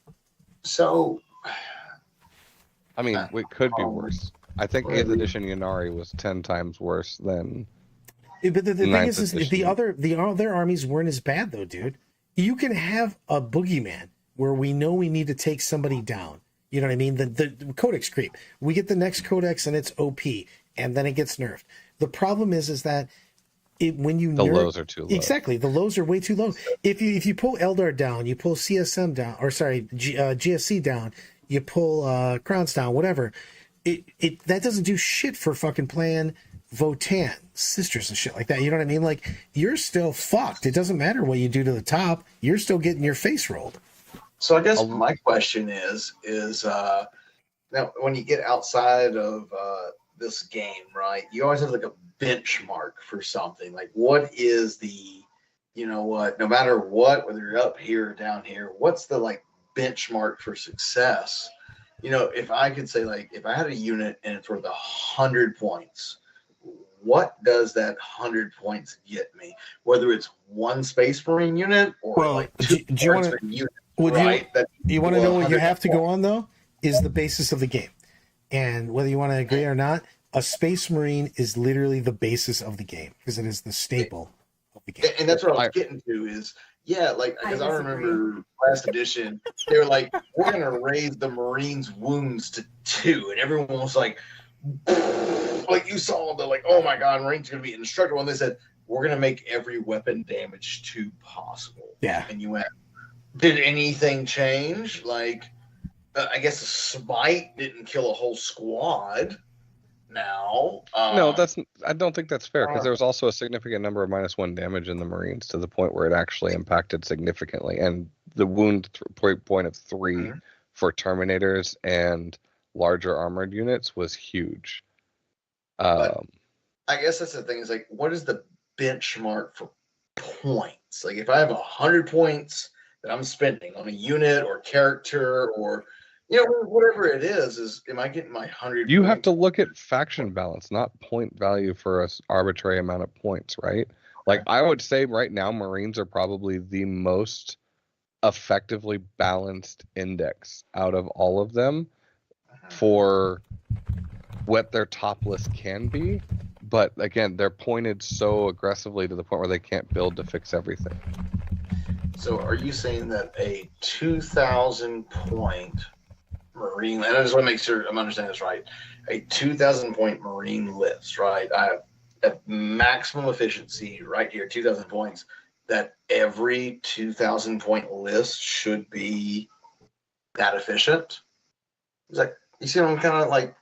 So, I mean, it could be worse. I think 8th edition Yannari was 10 times worse than. But the thing is the other armies weren't as bad though, dude. You can have a boogeyman where we know we need to take somebody down. You know what I mean? The codex creep. We get the next codex and it's OP, and then it gets nerfed. The problem is that when you lows are too low. Exactly, the lows are way too low. If you pull Eldar down, you pull CSM down, or sorry, GSC down, you pull Crowns down, whatever. That doesn't do shit for fucking playing Votan, Sisters and shit like that. You know what I mean? Like, you're still fucked. It doesn't matter what you do to the top. You're still getting your face rolled. So I guess my question is now when you get outside of this game, right? You always have like a benchmark for something. Like, what is the, you know what? No matter what, whether you're up here or down here, what's the like benchmark for success? You know, if I could say like, if I had a unit and it's worth 100 points. What does that 100 points get me? Whether it's one Space Marine unit or like two do you wanna, units, right? You want to know what you have to go on though? Is the basis of the game, and whether you want to agree or not, a Space Marine is literally the basis of the game because it is the staple of the game. And that's what I was getting to is, yeah, like, because I remember last edition, they were like, we're going to raise the Marines' wounds to 2, and everyone was like you saw the like, oh my god, Marines are going to be indestructible, and they said, we're going to make every weapon damage 2 possible. Yeah. And you went, did anything change? Like, I guess a smite didn't kill a whole squad. Now, no, I don't think that's fair because there was also a significant number of -1 damage in the Marines to the point where it actually impacted significantly, and the wound point of 3 for Terminators and larger armored units was huge. I guess that's the thing is like, what is the benchmark for points? Like, if I have 100 points that I'm spending on a unit or character or whatever it is am I getting my 100? You have to look at faction balance, not point value for an arbitrary amount of points, right? Like I would say right now, Marines are probably the most effectively balanced index out of all of them for what their top list can be. But again, they're pointed so aggressively to the point where they can't build to fix everything. So are you saying that a 2,000 point Marine, and I just want to make sure I'm understanding this right, a 2,000 point Marine list, right? I have at maximum efficiency right here, 2,000 points, that every 2,000 point list should be that efficient? Is that, you see what I'm kind of like,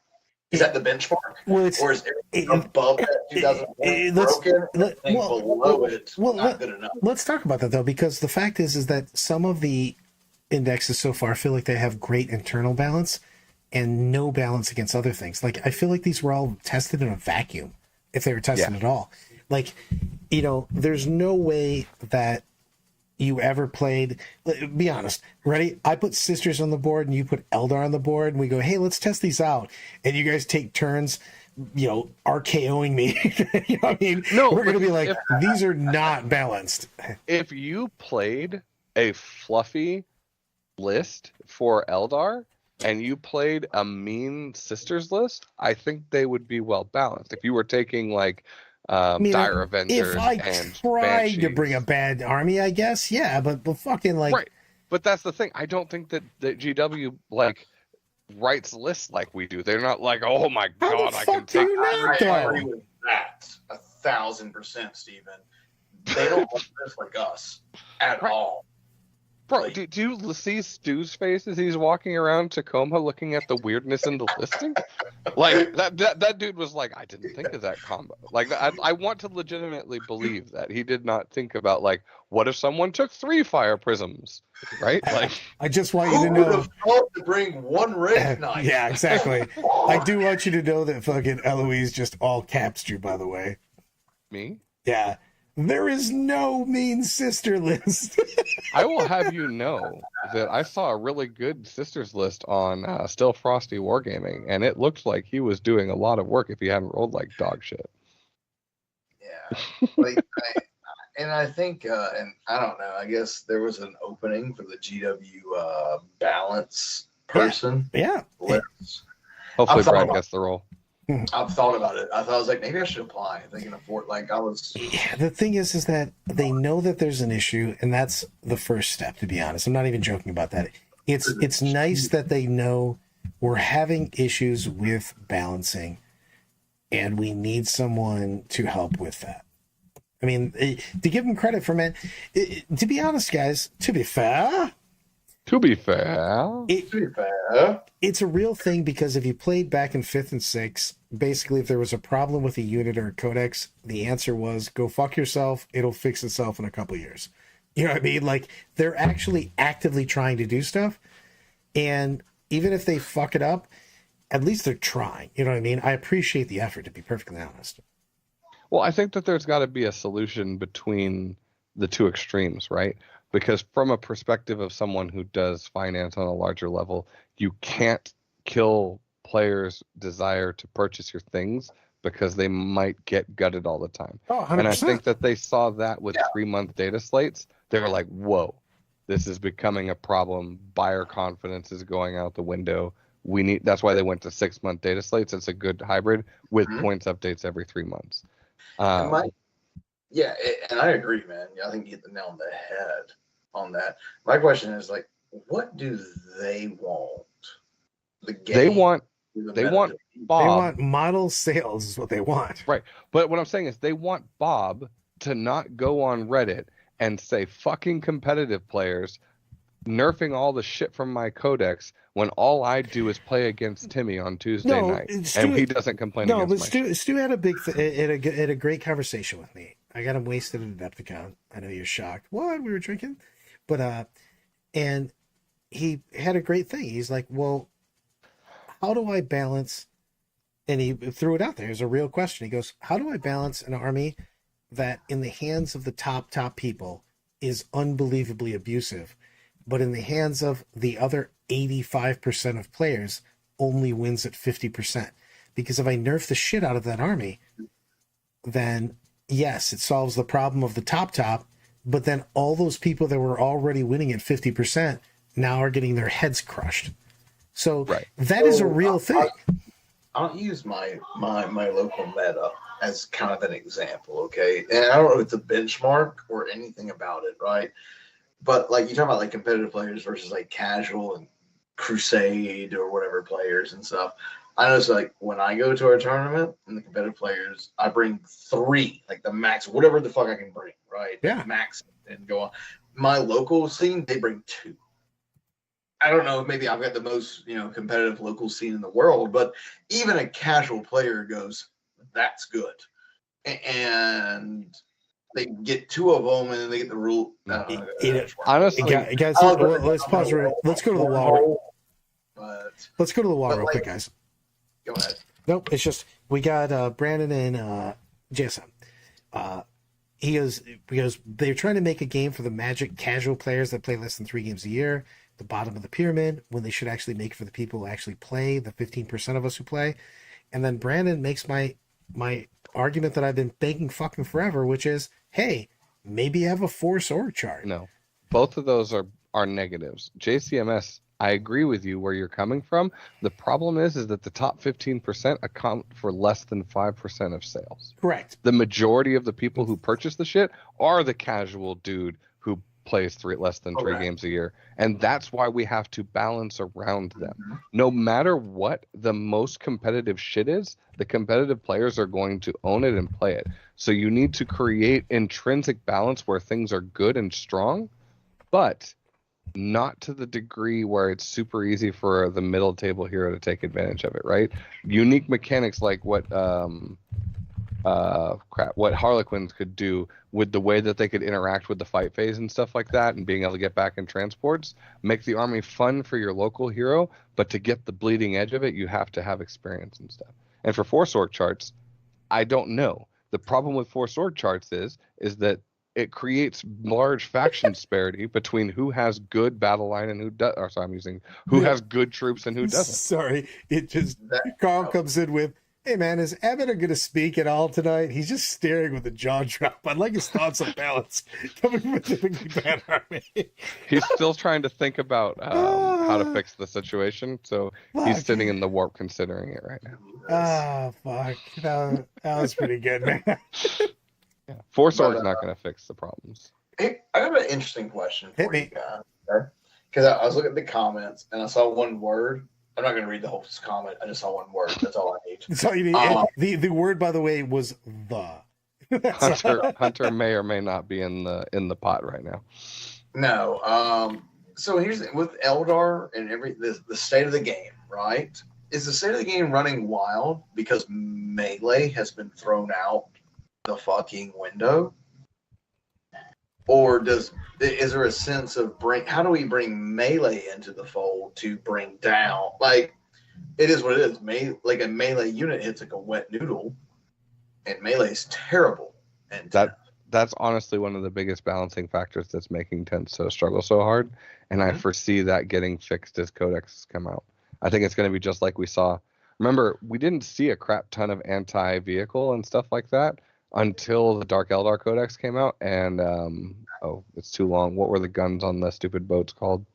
is that the benchmark? Well, it's, or is everything above that 2,000 points broken? Below it, not good enough. Let's talk about that though, because the fact is that some of the indexes so far feel like they have great internal balance and no balance against other things. Like I feel like these were all tested in a vacuum, if they were tested at all. Like, there's no way that you ever played. Be honest, ready? I put Sisters on the board and you put Eldar on the board, and we go, hey, let's test these out. And you guys take turns, RKOing me. You know what I mean? No, we're gonna be like, these are not balanced. If you played a fluffy list for Eldar and you played a mean Sisters list, I think they would be well balanced. If you were taking like Dire Avengers, if I tried to bring a bad army, I guess, yeah, but fucking like, right. But that's the thing. I don't think that GW like writes lists like we do. They're not like, oh my god, I can take. I agree with that 1,000%, Stephen. They don't look this like us at all. Bro, like, do you see Stu's face as he's walking around Tacoma looking at the weirdness in the listing? Like, that dude was like, I didn't think of that combo. Like, I want to legitimately believe that he did not think about, like, what if someone took 3 fire prisms, right? Like, I just want you to know. To bring one red knight. Yeah, exactly. I do want you to know that fucking Eloise just all caps you, by the way. Me? Yeah. There is no mean sister list. I will have you know that I saw a really good sisters list on Still Frosty Wargaming, and it looked like he was doing a lot of work if he hadn't rolled like dog shit. Yeah. Like, I think, and I don't know, I guess there was an opening for the GW balance person. Yeah. List. Hopefully Brad gets the role. I've thought about it. I was like, maybe I should apply. Thinking of Yeah, the thing is that they know that there's an issue, and that's the first step. To be honest, I'm not even joking about that. It's nice that they know we're having issues with balancing, and we need someone to help with that. I mean, to give them credit for to be honest, guys. To be fair. It's a real thing, because if you played back in 5th and 6th, basically if there was a problem with a unit or a codex, the answer was go fuck yourself. It'll fix itself in a couple years. You know what I mean? Like, they're actually actively trying to do stuff. And even if they fuck it up, at least they're trying. You know what I mean? I appreciate the effort, to be perfectly honest. Well, I think that there's got to be a solution between the two extremes, right? Because from a perspective of someone who does finance on a larger level, you can't kill players' desire to purchase your things because they might get gutted all the time. Oh, 100%. And I think that they saw that with 3-month data slates. They were like, whoa, this is becoming a problem. Buyer confidence is going out the window. That's why they went to 6-month data slates. It's a good hybrid with points updates every 3 months. Yeah, and I agree, man. I think you hit the nail on the head on that. My question is, like, what do they want? The game. They want Bob. They want model sales is what they want. Right. But what I'm saying is they want Bob to not go on Reddit and say fucking competitive players nerfing all the shit from my codex when all I do is play against Timmy on Tuesday night, and he doesn't complain. No, but Stu had a had a great conversation with me. I got him wasted at Adepticon. I know you're shocked. What? We were drinking, but and he had a great thing. He's like, well, how do I balance? And he threw it out there. It was a real question. He goes, how do I balance an army that in the hands of the top people is unbelievably abusive, but in the hands of the other 85% of players, only wins at 50%. Because if I nerf the shit out of that army, then yes, it solves the problem of the top, but then all those people that were already winning at 50% now are getting their heads crushed. So that is a real thing. I'll use my local meta as kind of an example, okay? And I don't know if it's a benchmark or anything about it, right? But like you talk about like competitive players versus like casual and crusade or whatever players and stuff. I notice like when I go to a tournament and the competitive players, I bring 3, like the max, whatever the fuck I can bring, right? Yeah. Max and go on. My local scene, they bring 2. I don't know, maybe I've got the most, competitive local scene in the world, but even a casual player goes, that's good. And they get 2 of them and then they get the rule. Honestly, guys, let's pause. Let's go to the wall. Let's go to the wall real quick, guys. Go ahead. Nope, it's just we got Brandon and JSM. He goes because they're trying to make a game for the Magic casual players that play less than 3 games a year, the bottom of the pyramid, when they should actually make it for the people who actually play, the 15% of us who play. And then Brandon makes my argument that I've been begging fucking forever, which is, hey, maybe have a Force org chart. No, both of those are negatives. JCMS, I agree with you where you're coming from. The problem is that the top 15% account for less than 5% of sales. Correct. The majority of the people who purchase the shit are the casual dude who plays less than 3 games a year. And that's why we have to balance around them. No matter what the most competitive shit is, the competitive players are going to own it and play it. So you need to create intrinsic balance where things are good and strong, but not to the degree where it's super easy for the middle table hero to take advantage of it, right? Unique mechanics like what Harlequins could do with the way that they could interact with the fight phase and stuff like that, and being able to get back in transports, make the army fun for your local hero, but to get the bleeding edge of it, you have to have experience and stuff. And for Force org charts, I don't know. The problem with Force org charts is that it creates large faction disparity between who has good battle line and who does. Or sorry, I'm using who has good troops and who doesn't. Sorry, it just Carl comes in with, "Hey man, is Evan going to speak at all tonight? He's just staring with a jaw drop. I'd like his thoughts on balance coming from a typically bad army." He's still trying to think about how to fix the situation, so he's sitting in the warp considering it right now. Oh fuck, that was pretty good, man. Yeah. Force org is not going to fix the problems. Hey, I have an interesting question for you guys. Because I was looking at the comments and I saw one word. I'm not going to read the whole comment. I just saw one word. That's all I need. That's all you need. The word, by the way, was the. Hunter may or may not be in the pot right now. No. So here's with Eldar and the state of the game, right? Is the state of the game running wild because melee has been thrown out the fucking window? Or is there a sense of how do we bring melee into the fold to bring down, like, it is what it is. Like a melee unit hits like a wet noodle, and melee is terrible. And that's honestly one of the biggest balancing factors that's making 10 struggle so hard, and I foresee that getting fixed as codex come out. I think it's going to be just like we saw. Remember, we didn't see a crap ton of anti-vehicle and stuff like that until the Dark Eldar Codex came out, and it's too long. What were the guns on the stupid boats called?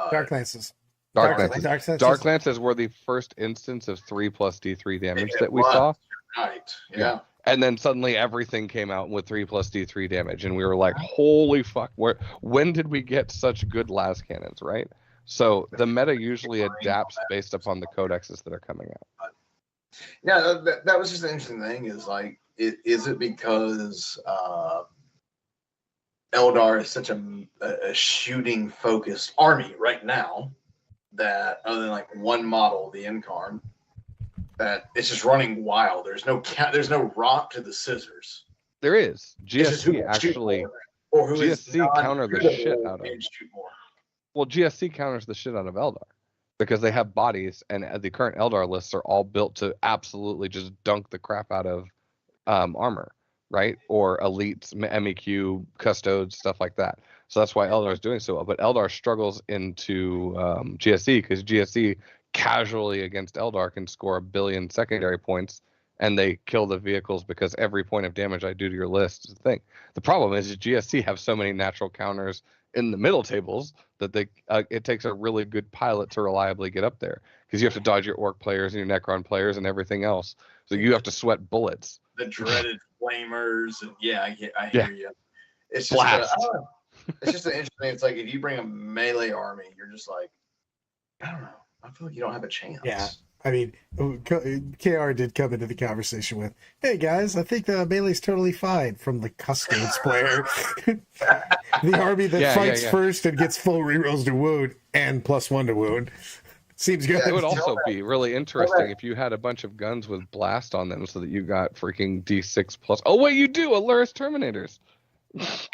Dark Lances. Dark Lances were the first instance of 3+ D3 damage that we saw. Right. Yeah. And then suddenly everything came out with 3+ D3 damage, and we were like, "Holy fuck! When did we get such good las cannons?" Right. So the meta usually adapts based upon the codexes that are coming out. Yeah, that was just an interesting thing. Is like, is it because Eldar is such a shooting focused army right now that, other than like one model, the Incarn, that it's just running wild. There's no rock to the scissors. There is GSC actually, or who GSC counter the shit out of. Shoot more. Well, GSC counters the shit out of Eldar because they have bodies, and the current Eldar lists are all built to absolutely just dunk the crap out of armor. right? Or elites, MEQ, custodes, stuff like that. So that's why Eldar is doing so well. But Eldar struggles into GSE because GSE casually against Eldar can score 1 billion secondary points, and they kill the vehicles because every point of damage I do to your list is a thing. The problem is GSC have so many natural counters in the middle tables that it takes a really good pilot to reliably get up there because you have to dodge your Orc players and your Necron players and everything else. So you have to sweat bullets. The dreaded flamers, and I hear you. It's just Blast. it's just an interesting. It's like if you bring a melee army, you're just like, I don't know. I feel like you don't have a chance. Yeah. I mean, KR did come into the conversation with, hey guys, I think the melee's totally fine from the custodes player. The army that fights first and gets full rerolls to wound and +1 to wound. Seems good. It would also be really interesting if you had a bunch of guns with blast on them so that you got freaking D6 plus. Oh, wait, you do! Allurus Terminators.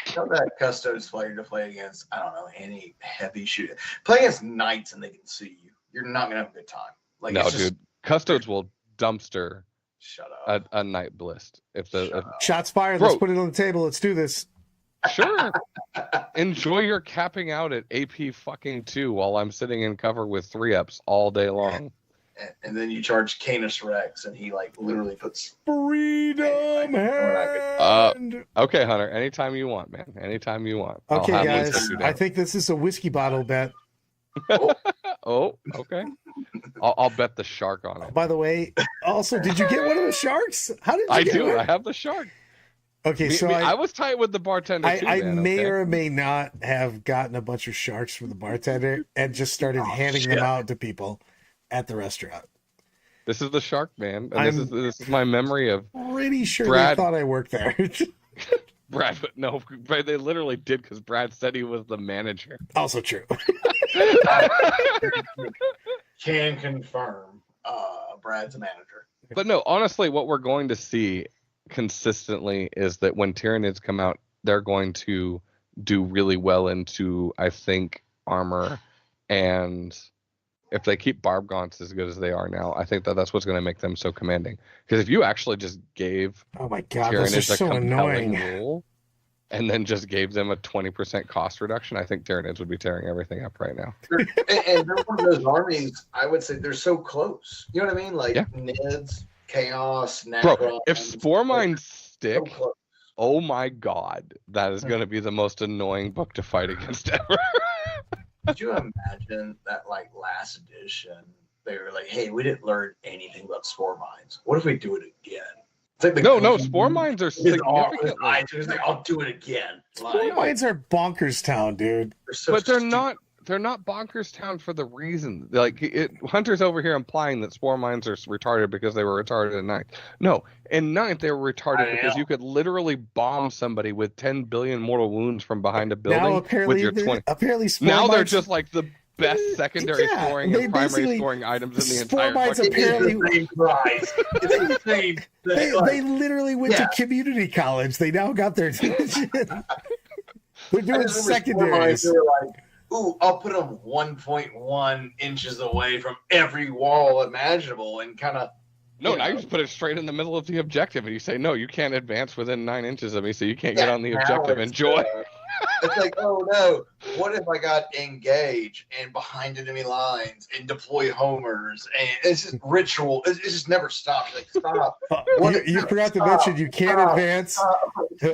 Tell that custodes player to play against, I don't know, any heavy shooter. Play against knights and they can see you. You're not going to have a good time. Like, no, dude. Custodes will dumpster shut up. A Night Blist. Shots fired. Let's put it on the table. Let's do this. Sure. Enjoy your capping out at AP fucking 2 while I'm sitting in cover with 3-ups all day long. And then you charge Canis Rex, and he like literally puts freedom hand. Okay, Hunter. Anytime you want, man. Anytime you want. Okay, guys. I think this is a whiskey bottle bet. Oh, okay. I'll bet the shark on it. By the way, also, did you get one of the sharks? How did you I get do. one? I have the shark. Okay, so I was tight with the bartender too. I may or may not have gotten a bunch of sharks from the bartender and just started handing them out to people at the restaurant. This is the shark, man. And this is my memory of. Pretty sure Brad, they thought I worked there. Brad, no, they literally did because Brad said he was the manager. Also true. Can confirm Brad's a manager. But no, honestly, what we're going to see consistently is that when Tyranids come out, they're going to do really well into, I think, armor. And if they keep barb gaunts as good as they are now, I think that's what's going to make them so commanding. Because if you actually just gave Tyranids a compelling rule and then just gave them a 20% cost reduction, I think Tyranids would be tearing everything up right now. And they're one of those armies, I would say they're so close. You know what I mean? Like Nids, Chaos, Necron. Bro, if Spore Mines stick, oh my god, that is going to be the most annoying book to fight against ever. Could you imagine that, like, last edition, they were like, hey, we didn't learn anything about Spore Mines. What if we do it again? It's like no, Spore Mines are significantly. I'll do it again. Spore Mines are bonkers town, dude. But they're not. They're not bonkers town for the reason. Like Hunter's over here implying that Spore Mines are retarded because they were retarded in 9th. No, in 9th they were retarded because you could literally bomb somebody with 10 billion mortal wounds from behind a building with your 20. Apparently, now they're just like the best secondary scoring and primary scoring items in the entire country. They literally went to community college. They now got their they're doing secondaries. Ooh, I'll put them 1.1 inches away from every wall imaginable and kind of. No, now you just put it straight in the middle of the objective and you say, no, you can't advance within 9 inches of me, so you can't get on the objective. Enjoy. It's like, oh no, what if I got engage and behind enemy lines and deploy homers? And it's just ritual. It just never stops. Like, stop. You forgot to mention you can't advance.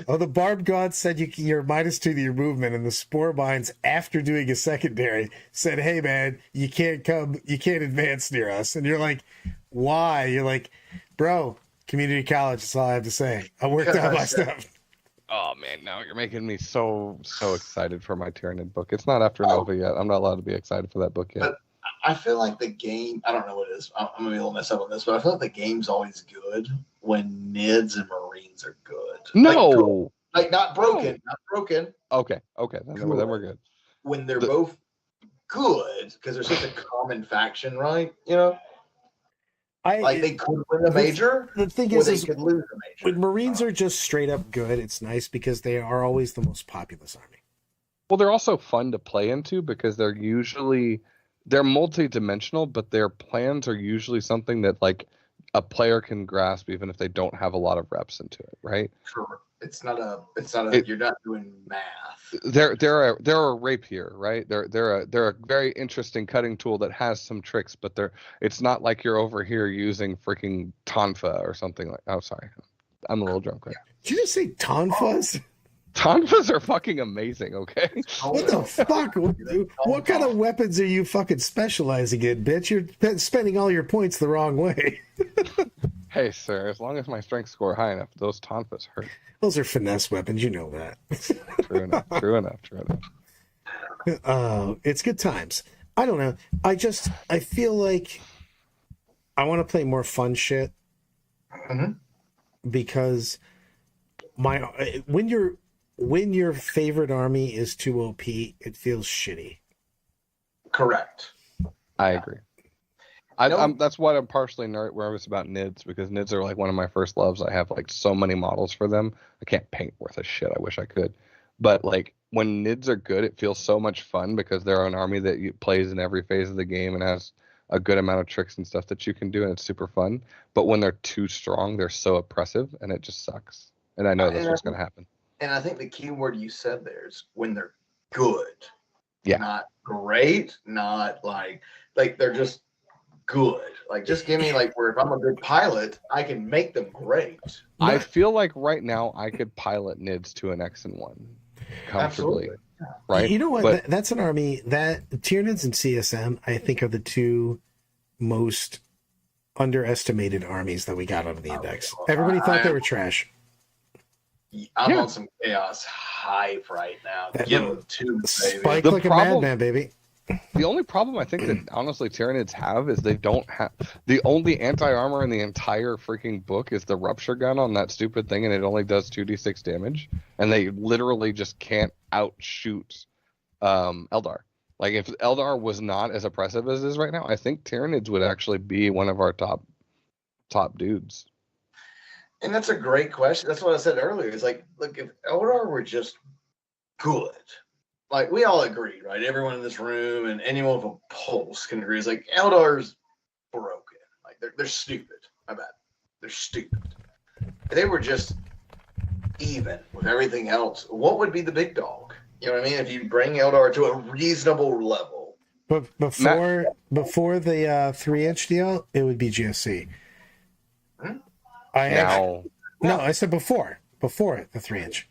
Oh, the Barb God said you're -2 to your movement, and the Spore Mines, after doing a secondary, said, hey man, you can't advance near us. And you're like, why? You're like, bro, community college, that's all I have to say. I worked out my stuff. Oh man, now you're making me so excited for my Tyranid book. It's not after Nova yet. I'm not allowed to be excited for that book yet. But I feel like the game, I don't know what it is. I'm gonna be a little messed up on this, but I feel like the game's always good when Nids and Marines are good. No, like not broken, not broken. Okay, then we're good. When they're both good, because they're such a common faction, right? You know. They could win a major. The thing is, they could lose a major. When Marines are just straight up good, it's nice because they are always the most populous army. Well, they're also fun to play into because they're multi-dimensional, but their plans are usually something that, like, a player can grasp even if they don't have a lot of reps into it, right? Sure. It's not a. You're not doing math. They're a rapier, right? They're a very interesting cutting tool that has some tricks, but it's not like you're over here using freaking tonfa or something like. Oh, sorry, I'm a little drunk. Right? Did you just say tonfas? Tonfas are fucking amazing. Okay. What the fuck? What kind of weapons are you fucking specializing in, bitch? You're spending all your points the wrong way. Hey, sir, as long as my strength score high enough, those tonfas hurt. Those are finesse weapons, you know that. True enough. True enough. It's good times. I don't know. I feel like I want to play more fun shit. Mm-hmm. Because when your favorite army is too OP, it feels shitty. Correct. I agree. That's why I'm partially nervous about NIDs, because NIDs are like one of my first loves. I have like so many models for them. I can't paint worth a shit. I wish I could. But like when NIDs are good, it feels so much fun because they're an army that plays in every phase of the game and has a good amount of tricks and stuff that you can do, and it's super fun. But when they're too strong, they're so oppressive, and it just sucks. And I know that's what's going to happen. And I think the key word you said there is when they're good. Yeah. Not great, not like they're just good. Like, just give me like where if I'm a good pilot, I can make them great. I feel like right now I could pilot NIDs to an X and 1 comfortably. Absolutely. Right? You know what? That's an army that Tyranids and CSM, I think, are the two most underestimated armies that we got out of the index. Everybody thought they were trash. I'm on some chaos hype right now. Give them two, baby. Spike like a madman, baby. The only problem I think that honestly Tyranids have is they don't have the only anti-armor in the entire freaking book is the rupture gun on that stupid thing, and it only does 2d6 damage, and they literally just can't outshoot Eldar. Like if Eldar was not as oppressive as it is right now, I think Tyranids would actually be one of our top dudes. And that's a great question. That's what I said earlier. It's like, look, if Eldar were just good, like we all agree, right? Everyone in this room and anyone with a pulse can agree. It's like Eldar's broken. Like they're stupid. I bet they're stupid. If they were just even with everything else, what would be the big dog? You know what I mean? If you bring Eldar to a reasonable level. But before the 3-inch deal, it would be GSC. I said before the 3-inch.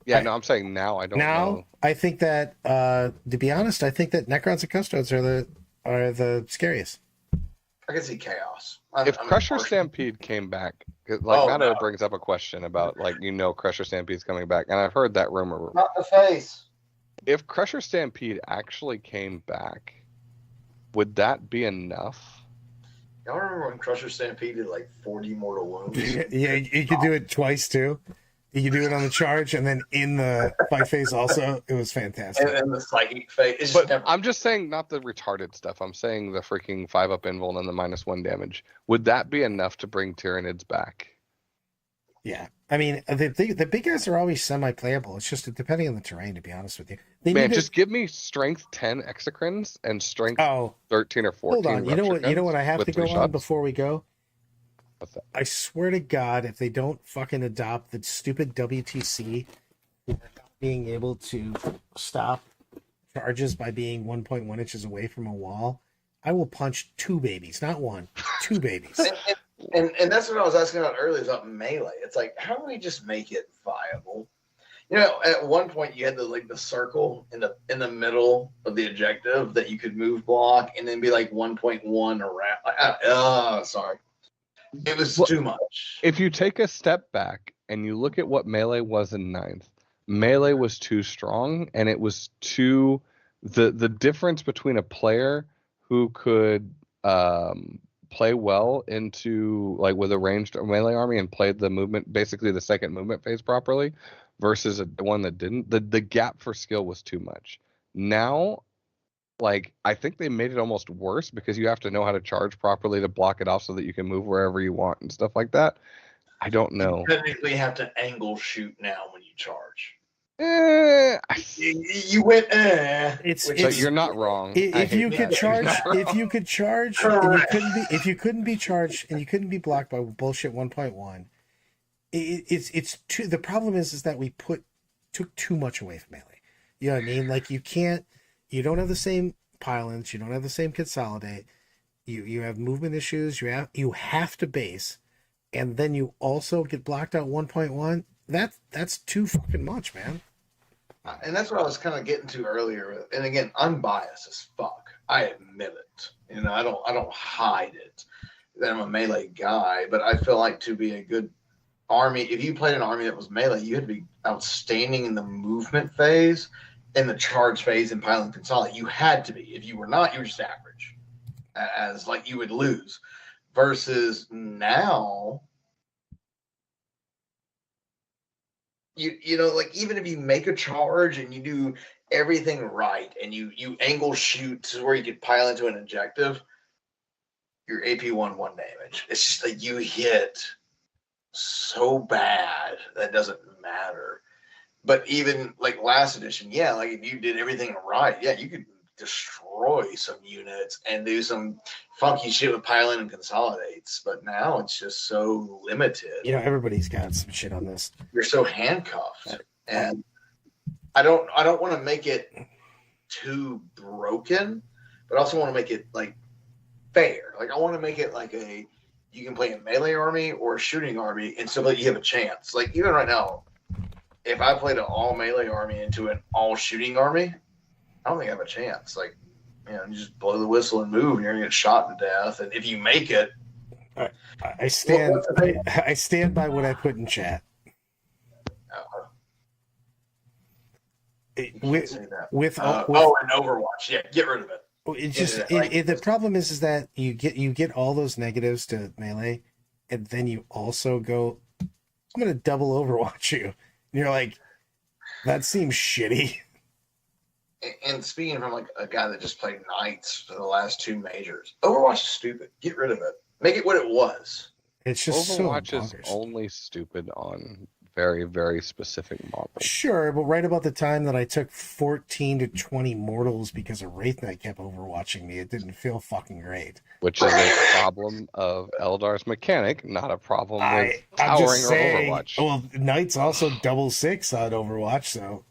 Yeah, no, I'm saying now. I don't know. I think that, to be honest, I think that Necrons and Custodes are the scariest. I can see chaos. If Crusher Stampede came back, Mato brings up a question about Crusher Stampede's coming back, and I've heard that rumor. Not the face. If Crusher Stampede actually came back, would that be enough? Y'all remember when Crusher Stampede did like 40 mortal wounds? Yeah, you could do it twice too. You could do it on the charge and then in the fight phase also. It was fantastic. And the psychic phase. I'm just saying not the retarded stuff. I'm saying the freaking 5-up invuln and the -1 damage. Would that be enough to bring Tyranids back? Yeah. I mean, the big guys are always semi-playable. It's just depending on the terrain, to be honest with you. Just give me strength 10 exocrines and strength 13 or 14. Hold on. You know what I have to go on before we go? What's that? I swear to God, if they don't fucking adopt the stupid WTC being able to stop charges by being 1.1 inches away from a wall, I will punch 2 babies, not 1, 2 babies. And that's what I was asking about earlier about melee. It's like, how do we just make it viable? You know, at one point you had the circle in the middle of the objective that you could move block and then be like 1.1 around. Sorry. It was too much. If you take a step back and you look at what melee was in 9th, melee was too strong, and it was too the difference between a player who could play well into with a ranged melee army and played the movement, basically the second movement phase properly, versus one that didn't. The gap for skill was too much. Now, I think they made it almost worse because you have to know how to charge properly to block it off so that you can move wherever you want and stuff like that. I don't know. You technically have to angle shoot now when you charge. You went, So you're not wrong. If you could charge, if you could charge, and Correct. if you couldn't be charged, and you couldn't be blocked by bullshit 1.1, it's too. The problem is that we took too much away from melee. You know what I mean? Like you don't have the same pylons, you don't have the same consolidate. You have movement issues. You have to base, and then you also get blocked out 1.1. That's too fucking much, man. And that's what I was kind of getting to earlier. And again, I'm biased as fuck. I admit it. You know, I don't hide it that I'm a melee guy. But I feel like to be a good army, if you played an army that was melee, you had to be outstanding in the movement phase, in the charge phase, and pylon consolidate. You had to be. If you were not, you were just average, as like you would lose. Versus now, you know, like even if you make a charge and you do everything right and you angle shoot to where you could pile into an objective, your AP 1 damage. It's just like you hit so bad that doesn't matter. But even like last edition, yeah, like if you did everything right, yeah, you could destroy some units and do some funky shit with pylon and consolidates. But now it's just so limited. You know, everybody's got some shit on this. You're so handcuffed, and I don't want to make it too broken, but I also want to make it like fair. Like I want to make it like you can play a melee army or a shooting army and still you have a chance. Like even right now, if I played an all melee army into an all shooting army, I don't think I have a chance. Like, you know, you just blow the whistle and move, and you're gonna get shot to death. And if you make it, I stand by what I put in chat. With and Overwatch, yeah, get rid of it. It's just the problem is that you get all those negatives to melee, and then you also go, I'm gonna double Overwatch you, and you're like, that seems shitty. And speaking from like a guy that just played Knights for the last 2 majors, Overwatch is stupid. Get rid of it. Make it what it was. It's just Overwatch so is only stupid on very, very specific models. Sure, but right about the time that I took 14 to 20 mortals because a Wraith Knight kept overwatching me, it didn't feel fucking great. Which is a problem of Eldar's mechanic, not a problem with towering or Overwatch. Well, Knights also double 6 on Overwatch, so.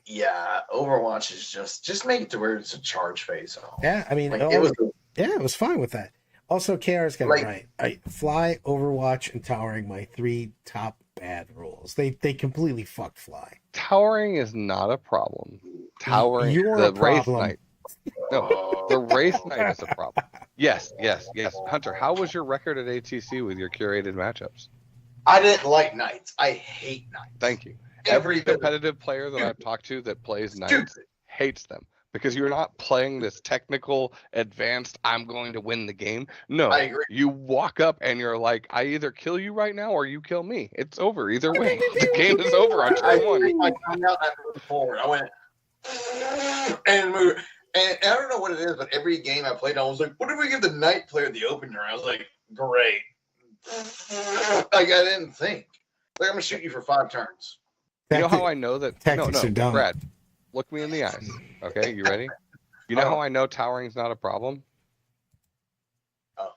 Yeah, Overwatch is just make it to where it's a charge phase. Yeah, I mean, like, it was fine with that. Also, KR's got it right. Fly, Overwatch, and Towering, my 3 top bad rules. They completely fucked Fly. Towering is not a problem. Towering, You're the a problem. Wraith Knight. No, the Wraith Knight is a problem. Yes. Hunter, how was your record at ATC with your curated matchups? I didn't like Knights. I hate Knights. Thank you. Every competitive player that I've talked to that plays Knights hates them because you're not playing this technical, advanced, I'm going to win the game. No, I agree. You walk up and you're like, I either kill you right now or you kill me. It's over either way. The game is over on turn 1. I found out I moved forward. I went and moved. And I don't know what it is, but every game I played, I was like, what if we give the Knight player the opener? I was like, great. Like, I didn't think. Like, I'm going to shoot you for 5 turns. You know how I know that? Tactics are dumb. Brad, look me in the eyes. Okay, you ready? You know how I know towering's not a problem? Oh.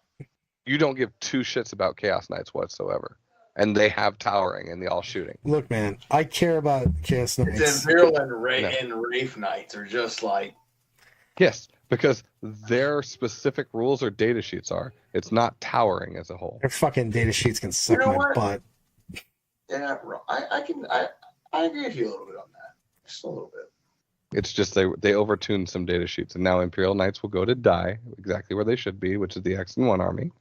You don't give 2 shits about Chaos Knights whatsoever. And they have towering and the all shooting. Look, man, I care about Chaos Knights. It's Imperial and Wraith Knights are just like... Yes, because their specific rules or data sheets are. It's not towering as a whole. Their fucking data sheets can suck my butt. Yeah, I agree with you a little bit on that. Just a little bit. It's just they overtuned some data sheets, and now Imperial Knights will go to die exactly where they should be, which is the X and 1 army,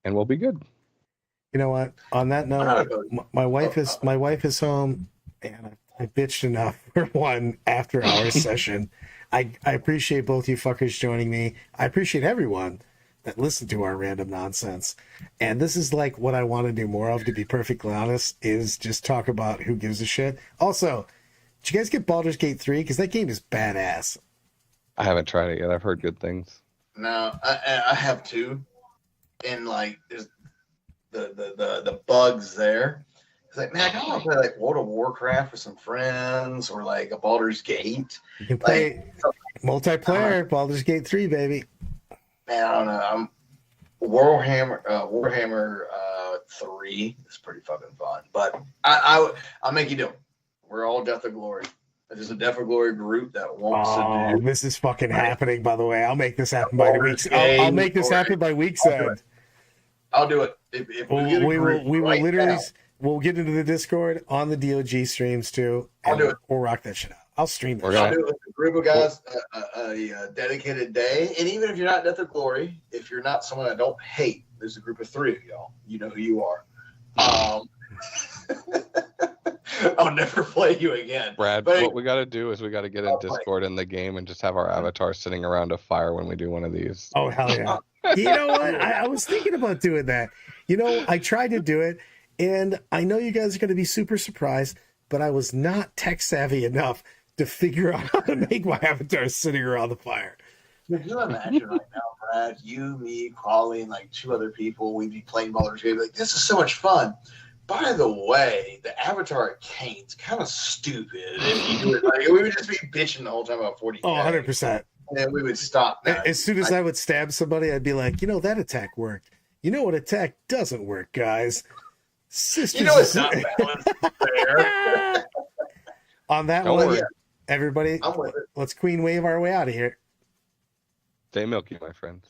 and we'll be good. You know what? On that note, my wife is home, and I bitched enough for one after-hours session. I appreciate both you fuckers joining me. I appreciate everyone that listened to our random nonsense. And this is like what I want to do more of, to be perfectly honest, is just talk about who gives a shit. Also, did you guys get Baldur's Gate 3? Because that game is badass. I haven't tried it yet. I've heard good things. No, I have 2. And like there's the bugs there. It's like, man, I kind of want to play like World of Warcraft with some friends, or like a Baldur's Gate. You can play multiplayer, Baldur's Gate 3, baby. Man, I don't know. Warhammer 3 is pretty fucking fun, but I'll make you do it. We're all Death of Glory. There's a Death of Glory group that wants to do. This is fucking happening, by the way. I'll make this happen by the week's. I'll make this happen by week's end. I'll do it. If we will literally. We'll get into the Discord on the DOG streams too. I'll do it. We'll rock that shit out. I'll stream it. I'll do it with a group of guys, a dedicated day. And even if you're not Death of Glory, if you're not someone I don't hate, there's a group of 3 of y'all. You know who you are. I'll never play you again. Brad, what we got to do is we got to get in Discord in the game and just have our avatars sitting around a fire when we do one of these. Oh, hell yeah. You know what? I was thinking about doing that. You know, I tried to do it, and I know you guys are going to be super surprised, but I was not tech savvy enough to figure out how to make my avatar sitting around the fire. Could you imagine right now, Brad, you, me, Crawley, and like 2 other people, we'd be playing Baldur's Gate, like, this is so much fun. By the way, the avatar at Kane's kind of stupid if you do it. Like, we would just be bitching the whole time about 40. Oh, 100%. And then we would stop. As soon as I would stab somebody, I'd be like, you know, that attack worked. You know what attack doesn't work, guys? Sisters. You know it's not balanced there. On that one, everybody, let's queen wave our way out of here. Stay milky, my friends.